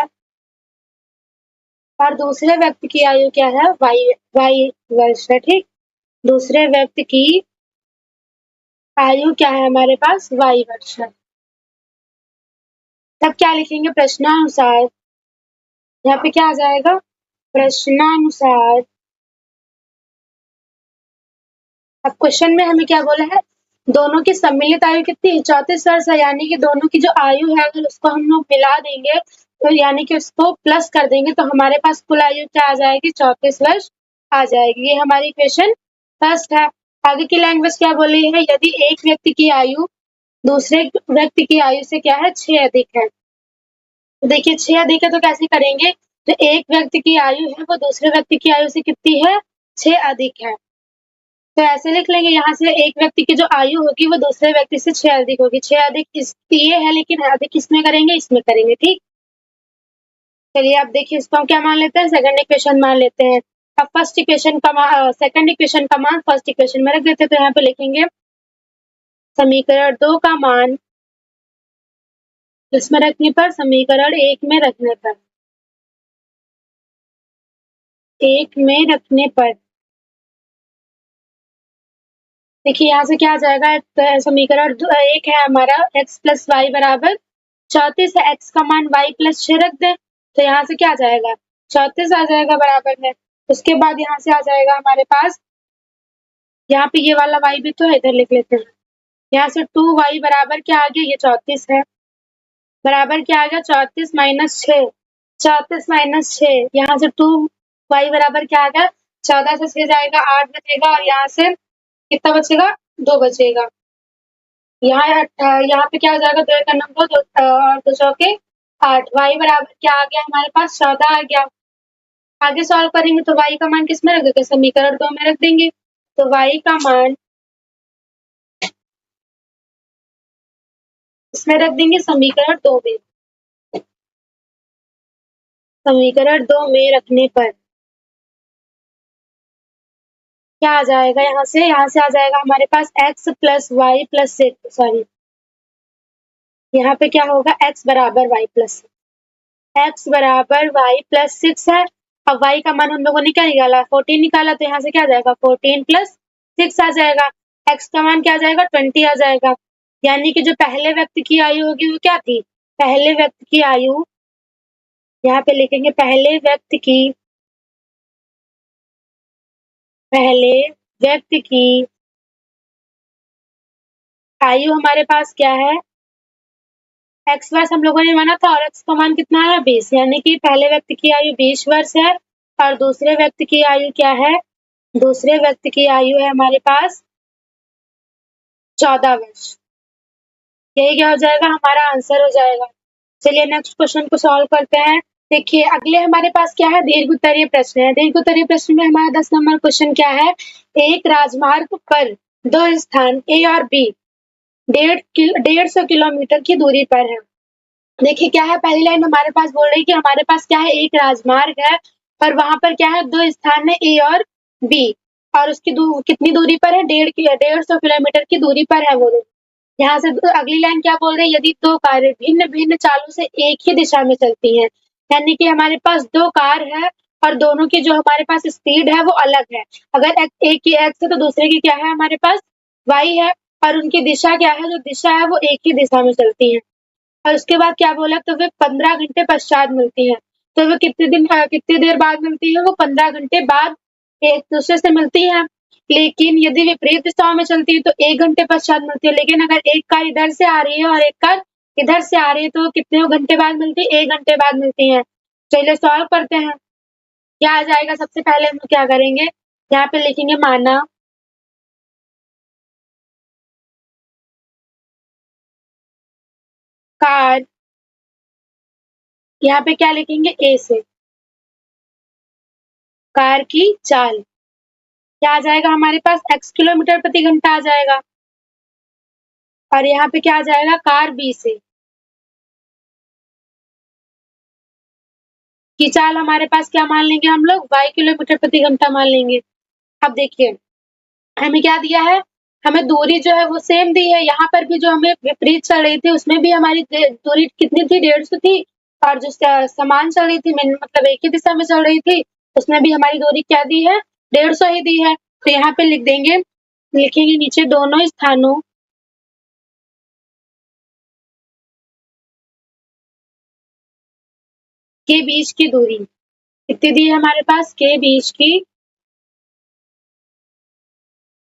और दूसरे व्यक्ति की आयु क्या है y वर्ष है। ठीक, दूसरे व्यक्ति की आयु क्या है हमारे पास y वर्ष है। तब क्या लिखेंगे प्रश्नानुसार, यहाँ पे क्या आ जाएगा प्रश्नानुसार। अब क्वेश्चन में हमें क्या बोला है, दोनों की सम्मिलित आयु कितनी है 34 वर्ष है, यानी कि दोनों की जो आयु है अगर उसको हम लोग मिला देंगे तो यानी कि उसको प्लस कर देंगे तो हमारे पास कुल आयु क्या आ जाएगी 34 वर्ष आ जाएगी। ये हमारी क्वेश्चन फर्स्ट है। आगे की लैंग्वेज क्या बोली है, यदि एक व्यक्ति की आयु दूसरे व्यक्ति की आयु से क्या है 6 अधिक है। तो देखिए 6 अधिक है तो कैसे करेंगे, तो एक व्यक्ति की आयु है वो दूसरे व्यक्ति की आयु से कितनी है 6 अधिक है। तो ऐसे लिख लेंगे, यहाँ से एक व्यक्ति की जो आयु होगी वो दूसरे व्यक्ति से 6 अधिक होगी। 6 अधिक ये है, लेकिन अधिक किसमें करेंगे, इसमें करेंगे, ठीक। चलिए अब देखिए इसको हम क्या मान लेते हैं, सेकंड इक्वेशन मान लेते हैं। अब फर्स्ट इक्वेशन का सेकंड इक्वेशन का मान फर्स्ट इक्वेशन में रख देते हैं, तो यहाँ पे लिखेंगे समीकरण 2 का मान किसमें रखने पर, समीकरण 1 में रखने पर, 1 में रखने पर। देखिए यहाँ से क्या आ जाएगा, समीकरण 1 है हमारा x प्लस वाई बराबर 34 है, x का मान y प्लस 6 रख दें, तो यहाँ से क्या आ जाएगा 34 आ जाएगा बराबर में। उसके बाद यहाँ से आ जाएगा हमारे पास, यहाँ पे ये वाला y भी तो है, इधर लिख लेते हैं। यहाँ से 2y बराबर क्या आ गया, ये 34 है, बराबर क्या आ गया 34 माइनस 6, 34 माइनस 6, यहाँ से 2y बराबर क्या आ गया 14 से 6 जाएगा 8 बचेगा, और यहाँ से कितना बचेगा 2 बचेगा। यहाँ पे क्या हो जाएगा, 2 का नंबर 2 और 2 चौके 8, y बराबर क्या आ गया हमारे पास 14 आ गया। आगे सॉल्व करेंगे तो y का मान किसमें रख देंगे, समीकरण 2 में रख देंगे, तो y का मान इसमें रख देंगे समीकरण 2 में। समीकरण 2 में रखने पर क्या आ जाएगा, यहाँ से आ जाएगा हमारे पास x plus Y plus 6, sorry यहाँ पे क्या होगा x बराबर y प्लस 6 है। अब y का मान हम लोगों ने क्या निकाला 14 निकाला, तो यहाँ से क्या आ जाएगा 14 प्लस 6 आ जाएगा, x का मान क्या आ जाएगा 20 आ जाएगा। यानी कि जो पहले व्यक्ति की आयु होगी वो क्या थी, पहले व्यक्ति की आयु, यहाँ पे लिखेंगे पहले व्यक्ति की आयु हमारे पास क्या है, x वर्ष हम लोगों ने माना था, और x का मान कितना है 20, यानी कि पहले व्यक्ति की आयु 20 वर्ष है, और दूसरे व्यक्ति की आयु क्या है, दूसरे व्यक्ति की आयु है हमारे पास 14 वर्ष। यही क्या हो जाएगा, हमारा आंसर हो जाएगा। चलिए नेक्स्ट क्वेश्चन को सॉल्व करते हैं। देखिए अगले हमारे पास क्या है, दीर्घ उत्तरीय प्रश्न है। दीर्घ उत्तरीय प्रश्न में हमारा 10 नंबर क्वेश्चन क्या है, एक राजमार्ग पर दो स्थान ए और बी 150 किलोमीटर की दूरी पर है। देखिए क्या है, पहली लाइन हमारे पास बोल रही है कि हमारे पास क्या है, एक राजमार्ग है और वहां पर क्या है, दो स्थान है ए और बी, और उसकी कितनी दूरी पर है, 150 किलोमीटर की दूरी पर है वो। यहाँ से अगली लाइन क्या बोल रही है, यदि दो कारें भिन्न भिन्न चालों से एक ही दिशा में चलती हैं, यानी कि हमारे पास दो कार है और दोनों की जो हमारे पास स्पीड है वो अलग है। अगर एक की एक्स है तो दूसरे की क्या है हमारे पास वाई है, और उनकी दिशा क्या है, जो दिशा है वो एक ही दिशा में चलती है। और उसके बाद क्या बोला, तो वे 15 घंटे पश्चात मिलती है। तो वो कितनी देर बाद मिलती है, वो 15 घंटे बाद एक दूसरे से मिलती है। लेकिन यदि विपरीत दिशाओं में चलती है तो 1 घंटे पश्चात मिलती है। लेकिन अगर एक कार इधर से आ रही है और एक कार इधर से आ रही है तो कितने घंटे बाद मिलती है, 1 घंटे बाद मिलती है। चलिए सॉल्व करते हैं। क्या आ जाएगा, सबसे पहले हम क्या करेंगे, यहाँ पे लिखेंगे माना कार, यहाँ पे क्या लिखेंगे ए से, कार की चाल क्या आ जाएगा हमारे पास x किलोमीटर प्रति घंटा आ जाएगा, और यहाँ पे क्या आ जाएगा कार बी से की चाल हमारे पास क्या मान लेंगे हम लोग y किलोमीटर प्रति घंटा मान लेंगे। अब देखिए हमें क्या दिया है, हमें दूरी जो है वो सेम दी है, यहाँ पर भी जो हमें विपरीत चल रही थी उसमें भी हमारी दूरी कितनी थी 150 थी, और जो समान चल रही थी मतलब एक ही दिशा में चल रही थी उसमें भी हमारी दूरी क्या दी है 150 ही दी है। तो यहाँ पे लिखेंगे नीचे दोनों स्थानों के बीच की दूरी कितनी दी है हमारे पास, के बीच की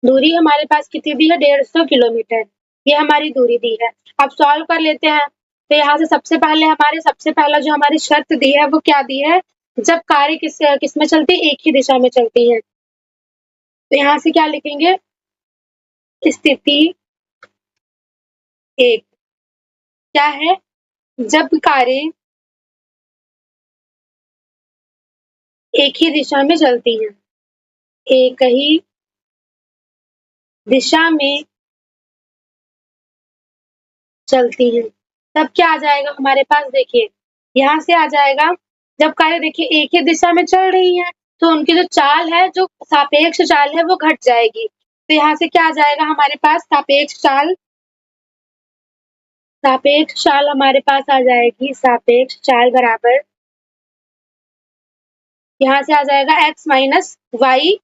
दूरी हमारे पास कितनी दी है 150 किलोमीटर, ये हमारी दूरी दी है। अब सॉल्व कर लेते हैं। तो यहाँ से सबसे पहला जो हमारी शर्त दी है वो क्या दी है, जब कारें किस में चलती है, एक ही दिशा में चलती है। तो यहाँ से क्या लिखेंगे, स्थिति 1 क्या है? जब कारें एक ही दिशा में चलती हैं, एक ही दिशा में चलती हैं, तब क्या आ जाएगा हमारे पास? देखिए, यहाँ से आ जाएगा, जब कारें देखिए एक ही दिशा में चल रही हैं, तो उनकी जो चाल है, जो सापेक्ष चाल है, वो घट जाएगी। तो यहाँ से क्या आ जाएगा हमारे पास? सापेक्ष चाल हमारे पास आ जाएगी, सापेक्ष चाल बराबर, यहाँ से आ जाएगा x माइनस y।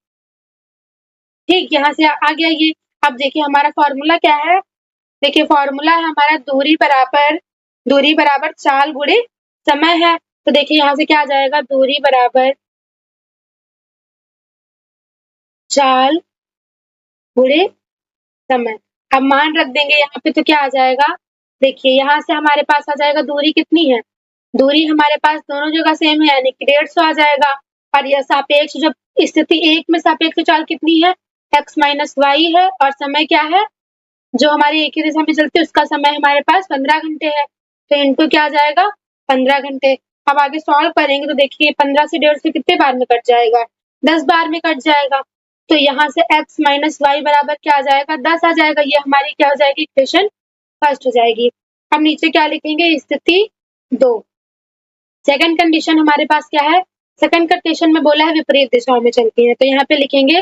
ठीक, यहाँ से आ गया ये। अब देखिए हमारा फॉर्मूला क्या है? देखिए फॉर्मूला है हमारा दूरी बराबर चाल गुणे समय है। तो देखिए यहाँ से क्या आ जाएगा? दूरी बराबर चाल गुणे समय। अब मान रख देंगे यहाँ पे, तो क्या आ जाएगा? देखिए यहाँ से हमारे पास आ जाएगा, दूरी कितनी है? दूरी हमारे पास दोनों जगह सेम है, यानी कि 150 आ जाएगा। और यह सापेक्ष, जब स्थिति 1 में सापेक्ष चाल कितनी है? x माइनस y है, और समय क्या है? जो हमारी एक ही दिशा में चलती है उसका समय हमारे पास 15 घंटे है। तो इनटू क्या आ जाएगा? 15 घंटे। अब आगे सॉल्व करेंगे तो देखिए 15 से 150 कितने बार में कट जाएगा? 10 बार में कट जाएगा। तो यहाँ से x माइनस y बराबर क्या आ जाएगा? 10 आ जाएगा। ये हमारी क्या हो जाएगी? इक्वेशन फर्स्ट हो जाएगी। अब नीचे क्या लिखेंगे? स्थिति 2। सेकंड कंडीशन हमारे पास क्या है? सेकंड कंडीशन में बोला है विपरीत दिशाओं में चलती है, तो यहाँ पे लिखेंगे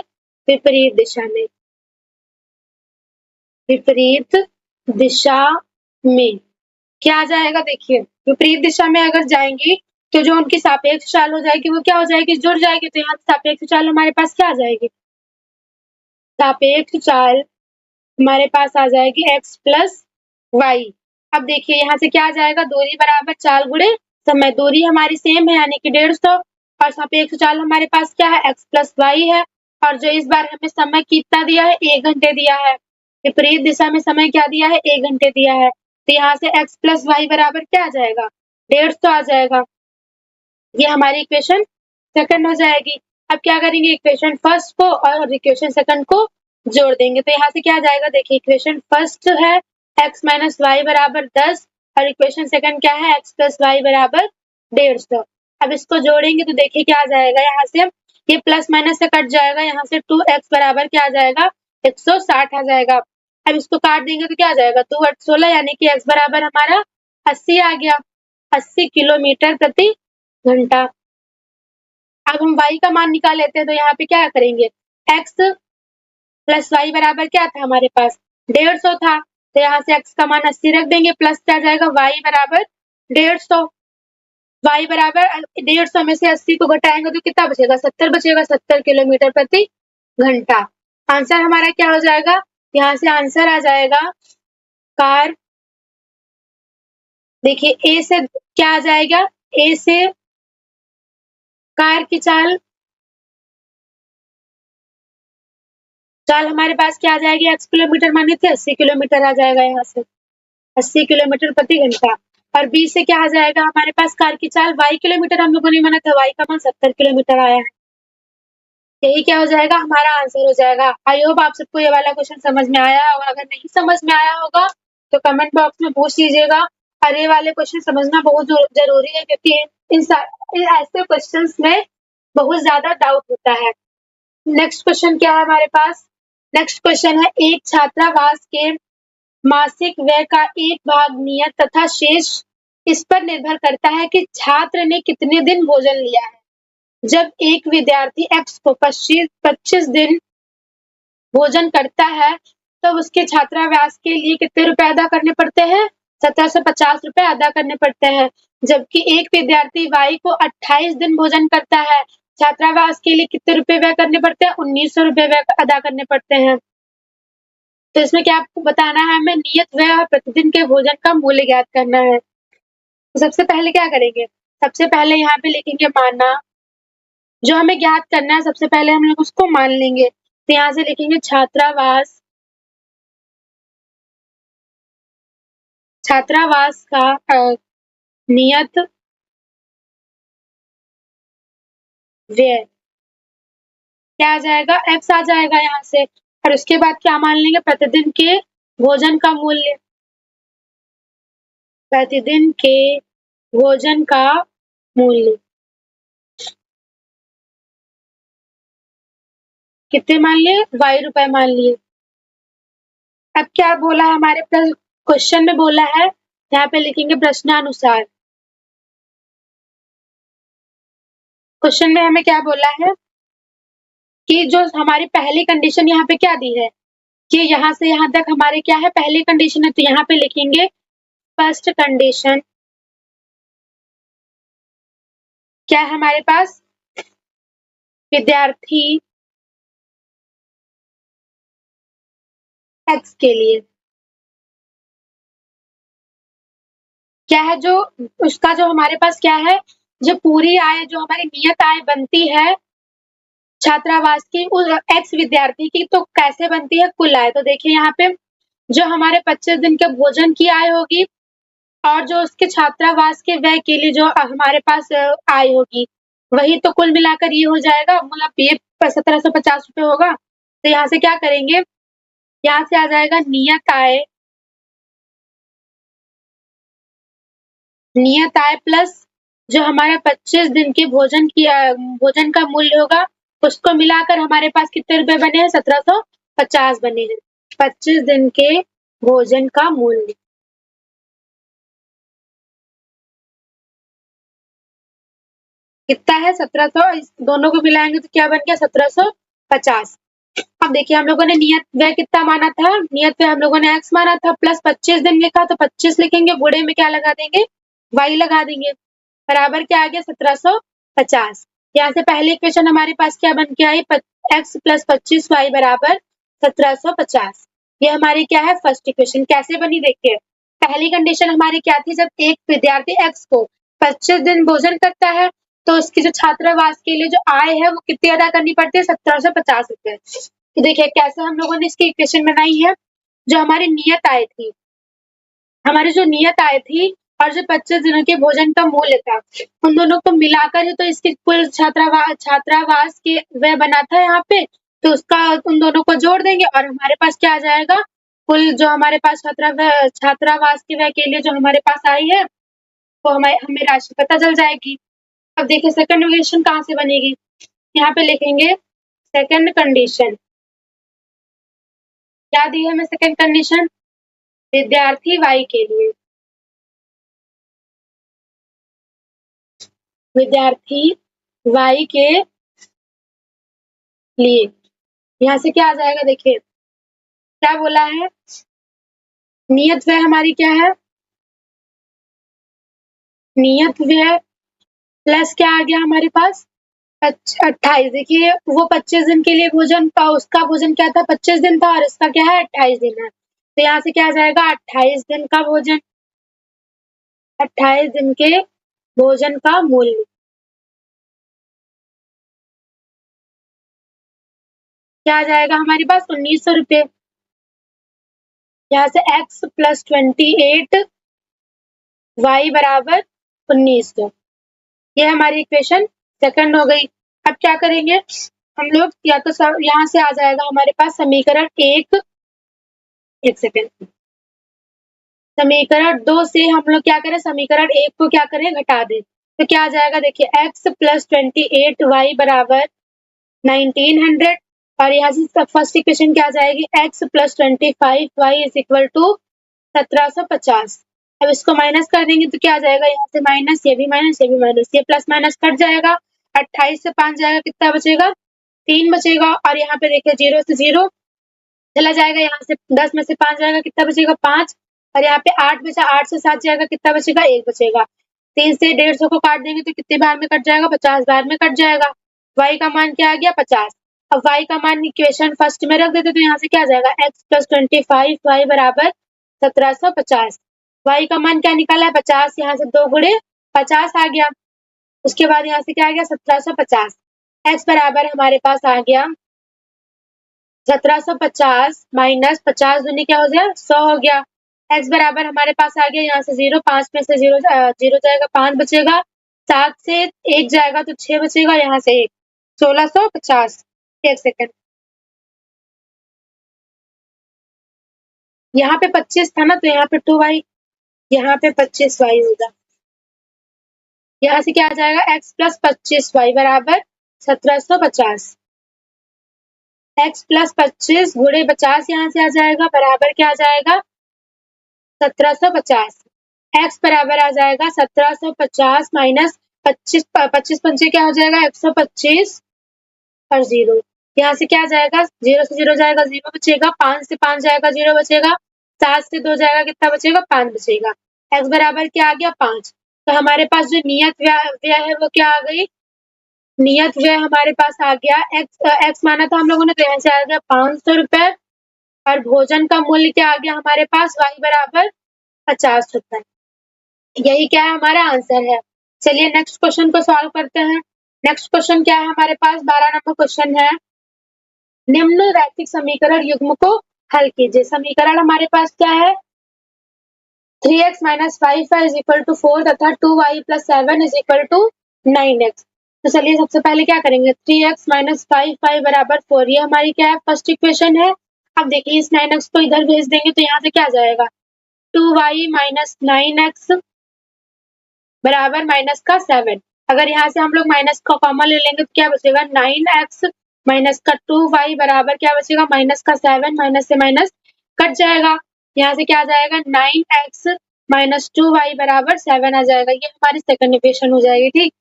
विपरीत दिशा में। विपरीत दिशा में क्या आ जाएगा? देखिए विपरीत दिशा में अगर जाएंगी तो जो उनकी सापेक्ष चाल हो जाएगी वो क्या हो जाएगी? जुड़ जाएगी। तो यहाँ सापेक्ष चाल हमारे पास क्या आ जाएगी? सापेक्ष चाल हमारे पास आ जाएगी x प्लस वाई। अब देखिए यहाँ से क्या आ जाएगा? दूरी बराबर चाल गुणे समय। दूरी हमारी सेम है, यानी कि 150, और सापेक्ष चाल हमारे पास क्या है? x प्लस वाई है। और जो इस बार हमें समय कितना दिया है? 1 घंटे दिया है। विपरीत दिशा में समय क्या दिया है? 1 घंटे दिया है। तो यहाँ से x प्लस वाई बराबर क्या आ जाएगा? 150 आ जाएगा। ये हमारी इक्वेशन सेकंड हो जाएगी। अब क्या करेंगे? इक्वेशन फर्स्ट को और इक्वेशन सेकंड को जोड़ देंगे। तो यहाँ से क्या आ जाएगा? देखिए इक्वेशन फर्स्ट है x माइनस वाई बराबर 10, और इक्वेशन सेकंड क्या है? x प्लस वाई बराबर 150। अब इसको जोड़ेंगे तो देखिए क्या आ जाएगा? यहाँ से ये प्लस माइनस से कट जाएगा, यहाँ से 2x बराबर क्या आ जाएगा? 160 आ जाएगा। अब इसको काट देंगे तो क्या आ जाएगा? 2 8 16, यानी कि x बराबर हमारा 80 आ गया। 80 किलोमीटर प्रति घंटा। अब हम y का मान निकाल लेते हैं, तो यहाँ पे क्या करेंगे? x प्लस वाई बराबर क्या था हमारे पास? 150 था। तो यहाँ से x का मान 80 रख देंगे, प्लस क्या जाएगा? y बराबर 150। y बराबर 150 में से 80 को घटाएंगे तो कितना बचेगा? 70 बचेगा। 70 किलोमीटर प्रति घंटा। आंसर हमारा क्या हो जाएगा? यहाँ से आंसर आ जाएगा कार। देखिए ए से क्या आ जाएगा? ए से कार की चाल हमारे पास क्या आ जाएगी? x किलोमीटर माने थे, 80 किलोमीटर आ जाएगा यहाँ से, 80 किलोमीटर प्रति घंटा। और बी से क्या आ जाएगा हमारे पास? कार की चाल y किलोमीटर हम लोगों ने माना था, y का मान 70 किलोमीटर आया है। यही क्या हो जाएगा? हमारा आंसर हो जाएगा। आई होप आप सबको ये वाला क्वेश्चन समझ में आया होगा। अगर नहीं समझ में आया होगा तो कमेंट बॉक्स में पूछ लीजिएगा। और ये वाले क्वेश्चन समझना बहुत जरूरी है, क्योंकि इन ऐसे क्वेश्चंस में बहुत ज्यादा डाउट होता है। नेक्स्ट क्वेश्चन क्या है हमारे पास? नेक्स्ट क्वेश्चन है, एक छात्रावास के मासिक व्यय का एक भाग नियत तथा शेष इस पर निर्भर करता है कि छात्र ने कितने दिन भोजन लिया है। जब एक विद्यार्थी x को 25 दिन भोजन करता है, तो उसके छात्रावास के लिए कितने रुपए अदा करने पड़ते हैं? 1750 रुपए अदा करने पड़ते हैं। जबकि एक विद्यार्थी y को 28 दिन भोजन करता है, छात्रावास के लिए कितने रुपए व्यय करने पड़ते हैं? 1900 रुपए व्यय अदा करने पड़ते हैं। तो इसमें क्या आपको बताना है? हमें नियत व्यय और प्रतिदिन के भोजन का मूल्य ज्ञात करना है। तो सबसे पहले क्या करेंगे? सबसे पहले यहाँ पे लिखेंगे माना। जो हमें ज्ञात करना है सबसे पहले हम लोग उसको मान लेंगे। तो यहाँ से लिखेंगे छात्रावास का नियत व्यय क्या आ जाएगा? x आ जाएगा यहाँ से। और उसके बाद क्या मान लेंगे, प्रतिदिन के भोजन का मूल्य, प्रतिदिन के भोजन का मूल्य कितने मान लिए, ₹y मान लिए। अब क्या बोला है हमारे क्वेश्चन में, बोला है यहाँ पे लिखेंगे प्रश्नानुसार। क्वेश्चन में हमें क्या बोला है कि जो हमारी पहली कंडीशन यहाँ पे क्या दी है कि यहाँ से यहाँ तक हमारे क्या है, पहली कंडीशन है, तो यहाँ पे लिखेंगे फर्स्ट कंडीशन। क्या है हमारे पास, विद्यार्थी एक्स के लिए क्या है, जो उसका जो हमारे पास क्या है, जो पूरी आय, जो हमारी नियत आय बनती है छात्रावास की, उस एक्स विद्यार्थी की, तो कैसे बनती है, कुल आय। तो देखिए यहाँ पे जो हमारे 25 दिन के भोजन की आय होगी और जो उसके छात्रावास के व्यय के लिए जो हमारे पास आय होगी, वही तो कुल मिलाकर ये हो जाएगा, मतलब ये 1750 रुपए होगा। तो यहाँ से क्या करेंगे, यहाँ से आ जाएगा नियत आय प्लस जो हमारा 25 दिन के भोजन का मूल्य होगा, उसको मिलाकर हमारे पास कितने रुपए बने हैं, 1750 बने हैं। 25 दिन के भोजन का मूल्य कितना है, 1700, इस दोनों को मिलाएंगे तो क्या बन गया, 1750। अब देखिए हम लोगों ने नियत व्यय कितना माना था, नियत व्यय हम लोगों ने x माना था, प्लस 25 दिन लिखा तो 25 लिखेंगे, बूढ़े में क्या लगा देंगे, y लगा देंगे, बराबर क्या आ गया, 1750। यहाँ से पहली इक्वेशन हमारे पास क्या बन के आई, x प्लस 25y बराबर 1750। ये हमारी क्या है, फर्स्ट इक्वेशन। कैसे बनी देखिए, पहली कंडीशन हमारी क्या थी, जब एक विद्यार्थी x को 25 दिन भोजन करता है तो उसकी जो छात्रावास के लिए जो आय है वो कितनी अदा करनी पड़ती है, 1750 रुपए। तो देखिए कैसे हम लोगों ने इसकी इक्वेशन बनाई है, जो हमारी नियत आय थी, हमारी जो नियत आय थी और जो 25 दिनों के भोजन का मूल्य था, उन दोनों को मिलाकर ही तो इसकी कुल छात्रावास के व्यय बना था यहाँ पे, तो उसका उन दोनों को जोड़ देंगे और हमारे पास क्या आ जाएगा, कुल जो हमारे पास छात्रावास के व्यय के लिए जो हमारे पास आई है वो हमें राशि पता चल जाएगी। अब देखिए सेकंड कंडीशन कहाँ से बनेगी, यहाँ पे लिखेंगे सेकंड कंडीशन। क्या दी है हमें सेकंड कंडीशन, विद्यार्थी वाई के लिए, विद्यार्थी वाई के लिए, यहाँ से क्या आ जाएगा, देखिए क्या बोला है, नियत व्यय हमारी क्या है, नियत व्यय प्लस क्या आ गया हमारे पास, 28। देखिए वो 25 दिन के लिए भोजन का, उसका भोजन क्या था, 25 दिन था, और इसका क्या है, 28 दिन है। तो यहाँ से क्या आ जाएगा, 28 दिन का भोजन, 28 दिन के भोजन का मूल्य क्या आ जाएगा हमारे पास, 1900 रुपए। यहाँ से x प्लस 28 y बराबर 1900, ये हमारी इक्वेशन सेकंड हो गई। अब क्या करेंगे हम लोग, या तो यहाँ से आ जाएगा हमारे पास समीकरण एक सेकेंड, समीकरण 2 से हम लोग क्या करें, समीकरण 1 को क्या करें, घटा दें। तो क्या आ जाएगा, देखिए x प्लस 28 y बराबर 1900, और यहाँ से फर्स्ट इक्वेशन क्या आ जाएगी, x plus 25 y is equal to 1750। अब इसको माइनस कर देंगे तो क्या आ जाएगा, यहाँ से माइनस, ये भी माइनस, ये भी माइनस, ये प्लस माइनस कट जाएगा, 28 से 5 जाएगा, कितना बचेगा, 3 बचेगा, और यहाँ पे देखिए 0 से 0 चला जाएगा, यहाँ से 10 में से 5 जाएगा, कितना बचेगा, 5, और यहाँ पे 8 बचा, 8 से 7 जाएगा, कितना बचेगा, 1 बचेगा। 3 से 150 को काट देंगे तो कितने बार में कट जाएगा, 50 बार में कट जाएगा। y का मान क्या आ गया, 50। अब y का मान इक्वेशन फर्स्ट में रख देते तो यहाँ से क्या आ जाएगा, x प्लस 25 y बराबर 1750। y का मान क्या निकाला है, 50, यहाँ से 2 गुणे 50 आ गया। उसके बाद यहाँ से क्या आ गया, 1750। x बराबर हमारे पास आ गया 1750 माइनस 50 दूनी क्या हो गया, 100 हो गया। x बराबर हमारे पास आ गया, यहाँ से 0, 5 में से 0 जाएगा, 5 बचेगा, 7 से 1 जाएगा तो 6 बचेगा, यहाँ से 1, 1650। एक सेकंड, यहाँ पे 25 था ना, तो यहाँ पे 2y, यहाँ पे 25y होगा। यहाँ से क्या आ जाएगा, x प्लस 25y बराबर 1750। x प्लस 25 गुणे 50 यहाँ से आ जाएगा, बराबर क्या आ जाएगा, 1750। x बराबर आ जाएगा 1750 माइनस 25, 25 पंचे क्या हो जाएगा, 125 और 0। यहाँ से क्या आ जाएगा, 0 से 0 जाएगा, 0 बचेगा, 5 से 5 जाएगा, 0 बचेगा, 7 से 2 जाएगा, कितना बचेगा, 5 बचेगा। x बराबर क्या आ गया, 5। तो हमारे पास जो नियत व्यय है वो क्या आ गई, नियत व्यय हमारे पास आ गया, x माना था हम लोगों ने, तो यहाँ से आ गया 500 रुपए, और भोजन का मूल्य क्या आ गया हमारे पास, y बराबर 50 रुपए। यही क्या है, हमारा आंसर है। चलिए नेक्स्ट क्वेश्चन को सॉल्व करते हैं। नेक्स्ट क्वेश्चन क्या है हमारे पास, 12 नंबर क्वेश्चन है, निम्न रैखिक समीकरण युग्म को हल कीजिए। समीकरण हमारे पास क्या है, 3x minus 5y is equal to 4 तथा 2y plus 7 is equal to 9x। तो चलिए सबसे पहले क्या करेंगे, 3x माइनस 5y बराबर 4, ये हमारी क्या है, फर्स्ट इक्वेशन है। अब देखिए इस 9x को इधर भेज देंगे तो यहाँ से क्या आ जाएगा, 2y माइनस 9x बराबर माइनस का 7। अगर यहाँ से हम लोग माइनस का कॉमन ले लेंगे तो क्या बचेगा, 9x माइनस का 2y बराबर क्या बचेगा, माइनस का 7, माइनस से माइनस कट जाएगा। यहाँ से क्या आ जाएगा, 9x माइनस 2y बराबर 7 आ जाएगा। ये हमारी सेकंड इक्वेशन हो जाएगी, ठीक।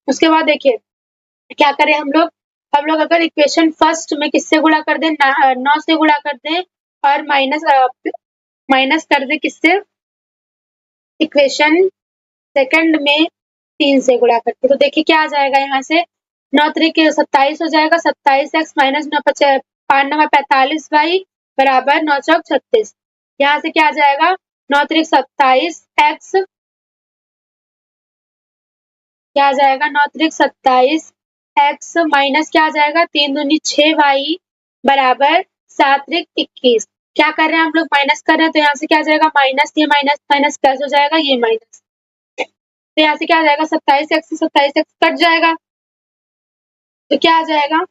उसके बाद देखिए क्या करें हम लोग अगर इक्वेशन फर्स्ट में किससे गुणा कर दें, 9 से गुणा कर दें, और माइनस कर दें किससे, इक्वेशन सेकंड में 3 से गुणा करके। तो देखिए क्या आ जाएगा, यहाँ से 9 त्रिक 27 हो जाएगा, 27x माइनस 9 5 9 45y बराबर 9 चौक 36। यहाँ से क्या आ जाएगा, 9 त्रिक 27x, क्या आ जाएगा, 9 त्रिक 27x माइनस क्या आ जाएगा, 3 दूनी 6y बराबर 7 त्रिक 21। क्या कर रहे हैं हम लोग, माइनस कर रहे हैं, तो यहाँ से क्या आ जाएगा, माइनस, ये माइनस माइनस प्लस हो जाएगा, ये माइनस, तो यहाँ से क्या आ जाएगा, 27x से 27x कट जाएगा, तो क्या आ जाएगा,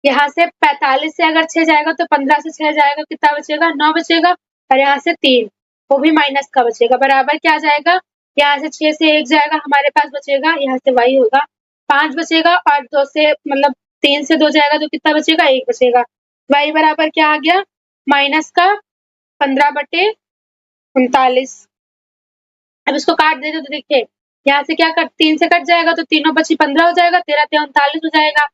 यहाँ से 45 से अगर 6 जाएगा तो 15 से 6 जाएगा, कितना बचेगा, 9 बचेगा, और यहाँ से 3, वो भी माइनस का बचेगा, बराबर क्या आ जाएगा, यहाँ से 6 से 1 जाएगा, हमारे पास बचेगा, यहाँ से y होगा 5 बचेगा, और 2 से मतलब 3 से 2 जाएगा तो कितना बचेगा, 1 बचेगा। y बराबर क्या आ गया, माइनस का 15/39। अब इसको काट देते तो देखिए यहाँ से क्या कट, 3 से कट जाएगा तो तीनों बची 15 हो जाएगा, 13 3 39 हो जाएगा,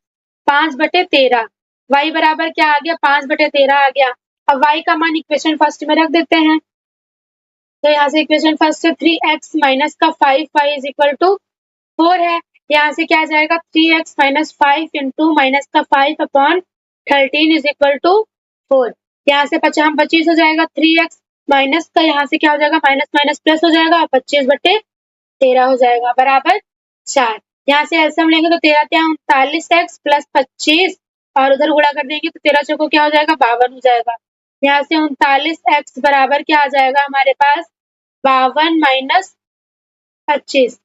5/13। y बराबर क्या आ गया, 5/13 आ गया। अब y का मान इक्वेशन फर्स्ट में रख देते हैं, तो यहाँ से इक्वेशन फर्स्ट से 3x माइनस का 5y इज इक्वल टू 4 है। यहाँ से क्या आ जाएगा, 3x माइनस 5 इंटू माइनस का 5/13 इज इक्वल टू 4। यहाँ से 25 हो जाएगा, 3x माइनस का यहाँ से क्या हो जाएगा, माइनस माइनस प्लस हो जाएगा, और 25/13 हो जाएगा बराबर 4। यहाँ से एलसीएम लेंगे तो 13 39x प्लस 25, और उधर गुणा कर देंगे तो 13 चौको क्या हो जाएगा, 52 हो जाएगा। यहाँ से 39x बराबर क्या आ जाएगा हमारे पास, 52 माइनस 25।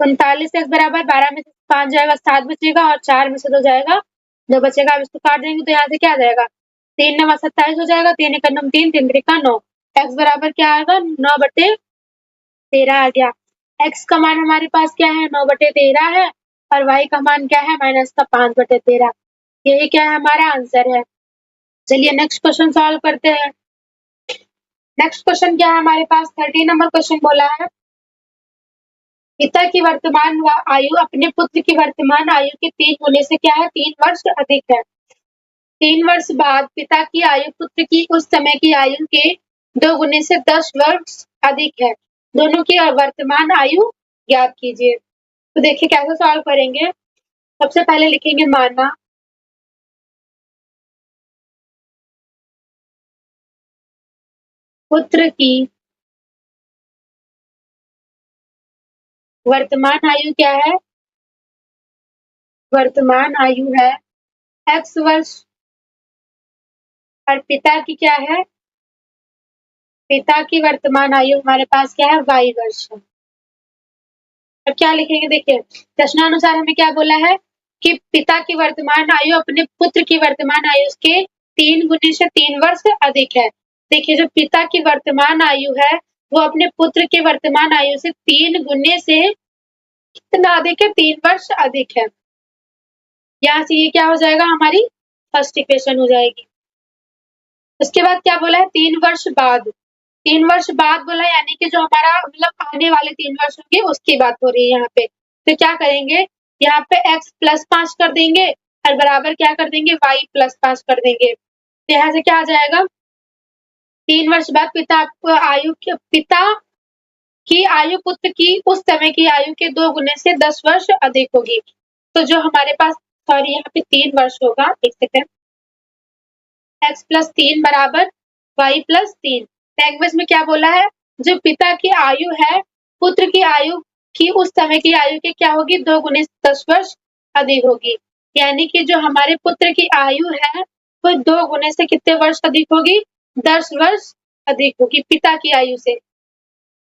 39x बराबर 12 में से 5 जाएगा, 7 बचेगा, और 4 में से 2 जाएगा, 2 बचेगा। अब इसको काट देंगे तो यहाँ से क्या आ जाएगा, 3 9 27 हो जाएगा, 3 1 9 3 3 3 9। x बराबर क्या आएगा, 9/13 आ गया। x का मान हमारे पास क्या है, 9/13 है, और y का मान क्या है, माइनस का 5/13। यही क्या है, हमारा आंसर है। चलिए नेक्स्ट क्वेश्चन सॉल्व करते हैं। नेक्स्ट क्वेश्चन क्या है हमारे पास, 13 नंबर क्वेश्चन बोला है, पिता की वर्तमान आयु अपने पुत्र की वर्तमान आयु के 3 होने से क्या है, 3 वर्ष अधिक है। 3 वर्ष बाद पिता की आयु पुत्र की उस समय की आयु के 2 गुने से 10 वर्ष अधिक है। दोनों की वर्तमान आयु ज्ञात कीजिए। तो देखिए कैसे सॉल्व करेंगे। सबसे पहले लिखेंगे माना पुत्र की वर्तमान आयु क्या है, वर्तमान आयु है x वर्ष, और पिता की क्या है, पिता की वर्तमान आयु हमारे पास क्या है, y वर्ष है। अब क्या लिखेंगे, देखिए प्रश्नानुसार हमें क्या बोला है कि पिता की वर्तमान आयु अपने पुत्र की वर्तमान आयु के 3 गुने से 3 वर्ष अधिक है। देखिए जो पिता की वर्तमान आयु है वो अपने पुत्र के वर्तमान आयु से 3 गुने से कितना अधिक है? 3 वर्ष अधिक है। यहाँ से ये क्या हो जाएगा? हमारी फर्स्ट इक्वेशन हो जाएगी। उसके बाद क्या बोला है? 3 वर्ष बाद। 3 वर्ष बाद बोला यानी कि जो हमारा मतलब आने वाले 3 वर्ष होंगे उसकी बात हो रही है यहाँ पे। तो क्या करेंगे? यहाँ पे x प्लस 5 कर देंगे और बराबर क्या कर देंगे? y प्लस 5 कर देंगे। तो यहाँ से क्या आ जाएगा? 3 वर्ष बाद पिता की आयु पुत्र की उस समय की आयु के 2 गुने से 10 वर्ष अधिक होगी। तो जो हमारे पास सॉरी यहाँ पे 3 वर्ष होगा, 1 सेकंड, x प्लस 3 बराबर y प्लस 3। लैंग्वेज में क्या बोला है? जो पिता की आयु है, पुत्र की आयु की उस समय की आयु के क्या होगी? 2 गुने 10 वर्ष अधिक होगी। यानी कि जो हमारे पुत्र की आयु है, वो 2 गुने से कितने वर्ष अधिक होगी? 10 वर्ष अधिक होगी पिता की आयु से।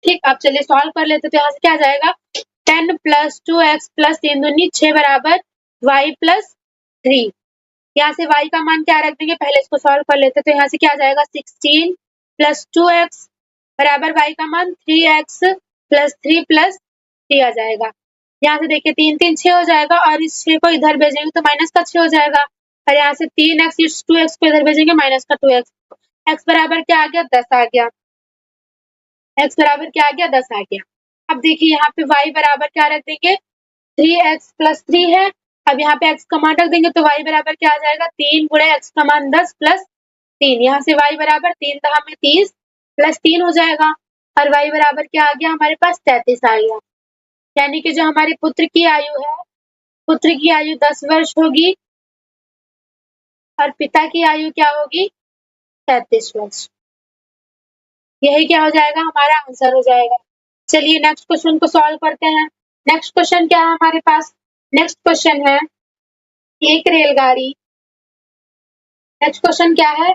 ठीक, अब चलिए सॉल्व कर लेते हैं। तो यहाँ से क्या आ जाएगा? 10 प्लस 2x प्लस 3 दूनी 6 बराबर y प्लस 3। यहाँ से y का मान क्या रख देंगे? पहले इसको सॉल्व कर लेते हैं। तो यहाँ से क्या आ जाएगा? 16 प्लस 2x बराबर y का मान 3x प्लस 3 प्लस 3 आ जाएगा। यहाँ से देखिए 3 3 6 हो जाएगा और इस 6 को इधर भेजेंगे तो माइनस का 6 हो जाएगा और यहाँ से 3x इस 2x को इधर भेजेंगे माइनस का 2x। x बराबर क्या आ गया? 10 आ गया। x बराबर क्या आ गया? 10 आ गया। अब देखिए यहाँ पे y बराबर क्या रख देंगे? 3x प्लस 3 है। अब यहाँ पे x का मान रख देंगे तो y बराबर क्या आ जाएगा? 3 गुणे x का मान 10 प्लस 3। यहाँ से y बराबर 3 दहा में 30 प्लस 3 हो जाएगा और y बराबर क्या आ गया? हमारे पास 33 आ गया। यानी कि जो हमारे पुत्र की आयु है, पुत्र की आयु 10 वर्ष होगी और पिता की आयु क्या होगी? 33 वर्ष। यही क्या हो जाएगा? हमारा आंसर हो जाएगा। चलिए नेक्स्ट क्वेश्चन को सॉल्व करते हैं। नेक्स्ट क्वेश्चन क्या है हमारे पास? नेक्स्ट क्वेश्चन है एक रेलगाड़ी। नेक्स्ट क्वेश्चन क्या है?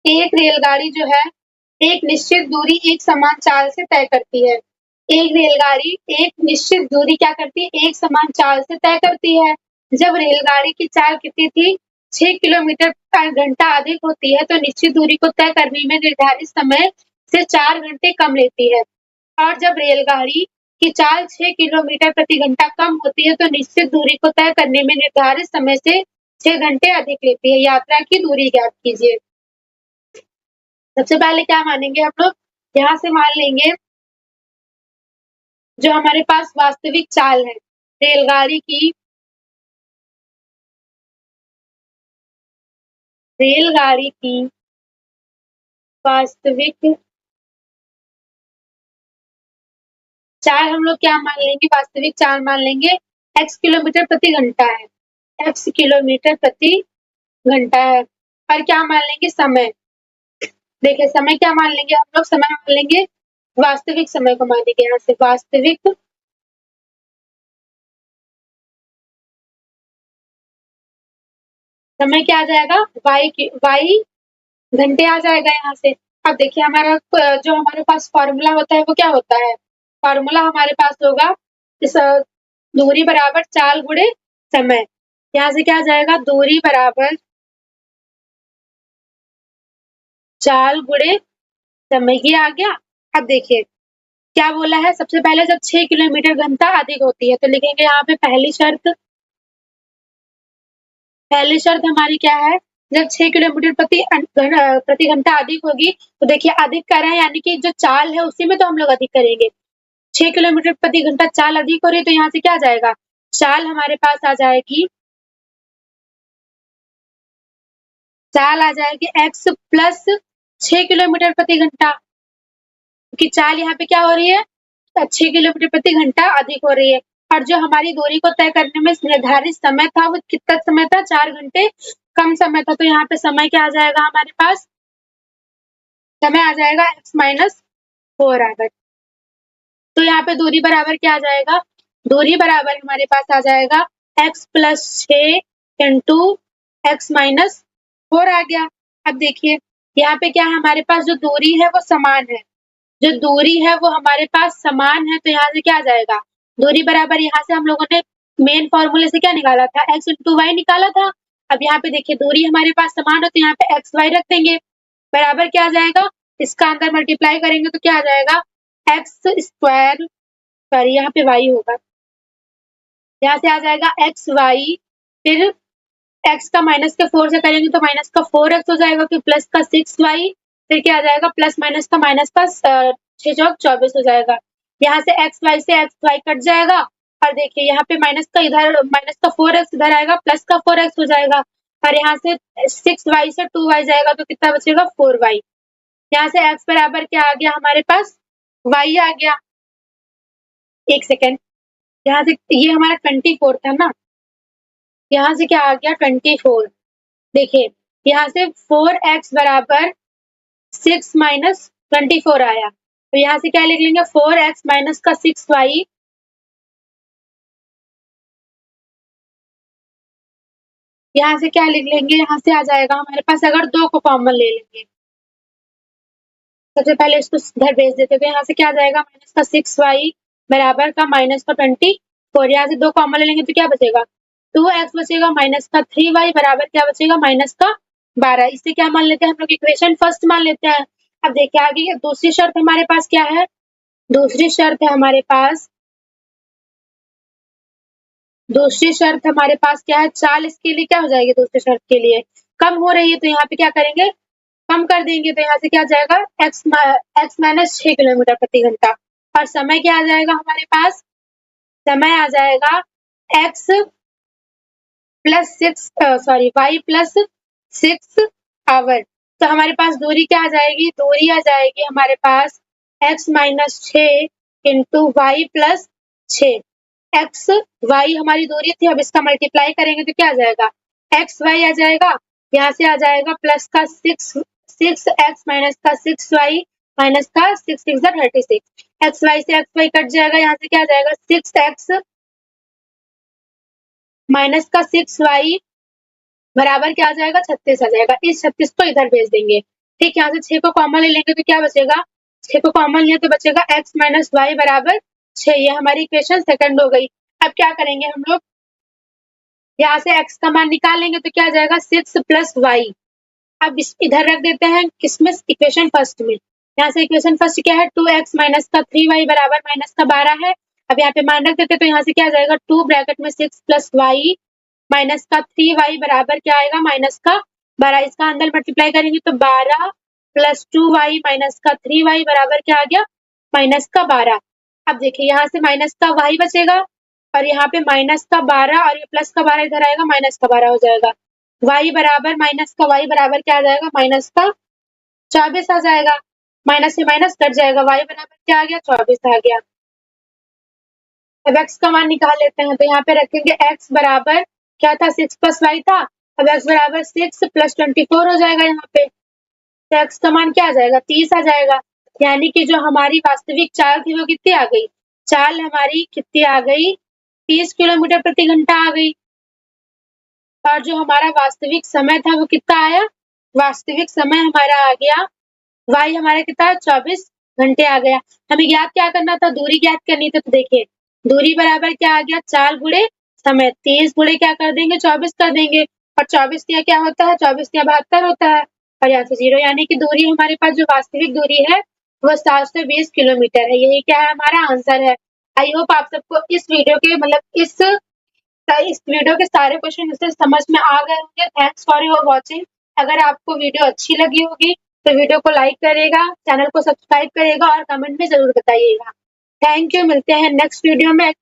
एक रेलगाड़ी जो है एक निश्चित दूरी एक समान चाल से तय करती है। एक रेलगाड़ी एक निश्चित दूरी क्या करती है? एक समान चाल से तय करती है। जब रेलगाड़ी की चाल कितनी थी? 6 किलोमीटर पर घंटा अधिक होती है तो निश्चित दूरी को तय करने में निर्धारित समय से 4 घंटे कम लेती है। और जब रेलगाड़ी की चाल 6 किलोमीटर प्रति घंटा कम होती है तो निश्चित दूरी को तय करने में निर्धारित समय से 6 घंटे अधिक लेती है। यात्रा की दूरी ज्ञात कीजिए। सबसे पहले क्या मानेंगे हम लोग? यहाँ से मान लेंगे जो हमारे पास वास्तविक चाल है रेलगाड़ी की, वास्तविक चाल हम लोग क्या मान लेंगे? वास्तविक चाल मान लेंगे x किलोमीटर प्रति घंटा है। x किलोमीटर प्रति घंटा है और क्या मान लेंगे? समय। देखिए समय क्या मान लेंगे हम लोग? समय मान लेंगे वास्तविक समय को मानेंगे। यहाँ से वास्तविक समय क्या आ जाएगा? y घंटे आ जाएगा यहाँ से। अब देखिए हमारा जो हमारे पास फॉर्मूला होता है वो क्या होता है? फॉर्मूला हमारे पास होगा इस दूरी बराबर चाल गुणे समय। यहाँ से क्या आ जाएगा? दूरी बराबर चाल गुणे समय। ये आ गया। अब देखिए क्या बोला है? सबसे पहले जब 6 किलोमीटर घंटा अधिक होती है तो लिखेंगे यहाँ पे पहली शर्त हमारी क्या है? जब 6 किलोमीटर प्रति घंटा अधिक होगी तो देखिए अधिक कर रहे हैं यानी कि जो चाल है उसी में तो हम लोग अधिक करेंगे। 6 किलोमीटर प्रति घंटा चाल अधिक हो रही है तो यहाँ से क्या आ जाएगा? चाल हमारे पास आ जाएगी, चाल आ जाएगी x प्लस 6 किलोमीटर प्रति घंटा, क्योंकि चाल यहाँ पे क्या हो रही है? 6 किलोमीटर प्रति घंटा अधिक हो रही है और जो हमारी दूरी को तय करने में निर्धारित समय था वो कितना समय था? 4 घंटे कम समय था। तो यहाँ पे समय क्या आ जाएगा हमारे पास? समय आ जाएगा x माइनस 4 आवर। तो यहाँ पे दूरी बराबर क्या आ जाएगा? दूरी बराबर हमारे पास आ जाएगा x plus 6 into x minus 4 आ गया। अब देखिए यहाँ पे क्या है? हमारे पास जो दूरी है वो समान है, जो दूरी है वो हमारे पास समान है तो यहाँ से क्या आ जाएगा? दूरी बराबर यहाँ से हम लोगों ने मेन फॉर्मूले से क्या निकाला था? x इंटू वाई निकाला था। अब यहाँ पे देखिए दूरी हमारे पास समान है तो यहाँ पे एक्स वाई रख देंगे। बराबर क्या आ जाएगा? इसका अंदर मल्टीप्लाई करेंगे तो क्या आ जाएगा एक्स स्क्वायर, सॉरी यहाँ पे वाई होगा, यहाँ से आ जाएगा एक्स वाई, फिर एक्स का माइनस के 4 से करेंगे तो माइनस का 4x हो जाएगा, फिर प्लस का 6y, फिर क्या आ जाएगा प्लस माइनस का 6 चौक 24 हो जाएगा। यहाँ से एक्स वाई कट जाएगा और देखिए यहाँ पे माइनस का 4x इधर आएगा, प्लस का 4x हो जाएगा और यहाँ से 6y से 2y जाएगा तो कितना बचेगा 4y। यहाँ से x बराबर क्या आ गया हमारे पास y आ गया। एक सेकेंड, यहाँ से ये हमारा 24 था ना, यहाँ से क्या आ गया 24। देखिए यहाँ से 4x बराबर 6 माइनस 24 आया, तो यहाँ से क्या लिख लेंगे 4x माइनस का 6y, यहाँ से क्या लिख लेंगे, यहाँ से आ जाएगा हमारे पास, अगर 2 को कॉमन ले लेंगे, सबसे पहले इसको इधर भेज देते, तो यहाँ से क्या आ जाएगा माइनस का 6y बराबर का माइनस का 24, यहाँ से 2 कॉमन ले लेंगे तो क्या बचेगा 2x बचेगा, माइनस का 3y बराबर क्या बचेगा माइनस का 12। इससे क्या मान लेते हैं हम लोग इक्वेशन फर्स्ट मान लेते हैं। अब देखिए आगे दूसरी शर्त हमारे पास क्या है, दूसरी शर्त है हमारे पास, दूसरी शर्त हमारे पास क्या है, चाल इसके लिए क्या हो जाएगी दूसरी शर्त के लिए कम हो रही है, तो यहाँ पे क्या करेंगे कम कर देंगे, तो यहाँ से क्या आ जाएगा x माइनस 6 किलोमीटर प्रति घंटा, और समय क्या आ जाएगा हमारे पास, समय आ जाएगा x plus 6 sorry y plus 6 hour. तो हमारे पास दूरी क्या आ जाएगी, दूरी आ जाएगी हमारे पास x minus 6 into Y plus 6, X Y हमारी दूरी थी, अब इसका मल्टीप्लाई करेंगे तो क्या आ जाएगा एक्स वाई आ जाएगा, यहाँ से आ जाएगा प्लस का 6x माइनस का 6y माइनस का 6 6 36, एक्स वाई से एक्स वाई कट जाएगा, यहाँ से क्या आ जाएगा 6x माइनस का 6y बराबर क्या आ जाएगा 36 आ जाएगा। इस 36 को इधर भेज देंगे, ठीक, यहाँ से 6 को कॉमन ले लेंगे तो क्या बचेगा, 6 को कॉमन लिया तो बचेगा x माइनस वाई बराबर 6, ये हमारी इक्वेशन सेकंड हो गई। अब क्या करेंगे हम लोग, यहाँ से x का मान निकालेंगे तो क्या आ जाएगा 6 प्लस वाई, अब इधर रख देते हैं किसमें इक्वेशन फर्स्ट में, यहाँ से इक्वेशन फर्स्ट क्या है 2x माइनस का 3y बराबर माइनस का 12 है, अब यहाँ पे मान रख देते तो यहाँ से क्या आ जाएगा 2 ब्रैकेट में 6 प्लस वाई माइनस का 3y बराबर क्या आएगा माइनस का 12, इसका अंदर मल्टीप्लाई करेंगे तो 12 प्लस 2y माइनस का 3y बराबर क्या आ गया माइनस का 12। अब देखिए यहाँ से माइनस का y बचेगा और यहाँ पे माइनस का 12 और ये प्लस का 12 इधर आएगा माइनस का 12 हो जाएगा, y बराबर माइनस का y बराबर क्या आ जाएगा माइनस का 24 आ जाएगा, माइनस से माइनस कट जाएगा, y बराबर क्या आ गया 24 आ गया। अब x का मान निकाल लेते हैं, तो यहाँ पे रखेंगे x बराबर क्या था 6 प्लस वाई था, अब x बराबर 6 प्लस 24 हो जाएगा, यहाँ पे तो x का मान क्या आ जाएगा 30 आ जाएगा, यानी कि जो हमारी वास्तविक चाल थी वो कितनी आ गई, चाल हमारी कितनी आ गई 30 किलोमीटर प्रति घंटा आ गई, और जो हमारा वास्तविक समय था वो कितना आया, वास्तविक समय हमारा आ गया y हमारा कितना 24 घंटे आ गया। हमें ज्ञात क्या करना था, दूरी ज्ञात करनी थी, तो देखिए दूरी बराबर क्या आ गया चाल गुणे समय, 30 गुणे क्या कर देंगे 24 कर देंगे, और 24 क्या होता है 24 72 होता है, और यहाँ से 0, यानी कि दूरी हमारे पास जो वास्तविक दूरी है वो 720 किलोमीटर है, यही क्या है हमारा आंसर है। आई होप आप सबको इस वीडियो के मतलब इस वीडियो के सारे क्वेश्चन इससे समझ में आ गए होंगे। Thanks for your watching. अगर आपको वीडियो अच्छी लगी होगी तो वीडियो को लाइक करेगा, चैनल को सब्सक्राइब करेगा और कमेंट में जरूर बताइएगा। थैंक यू, मिलते हैं नेक्स्ट वीडियो में।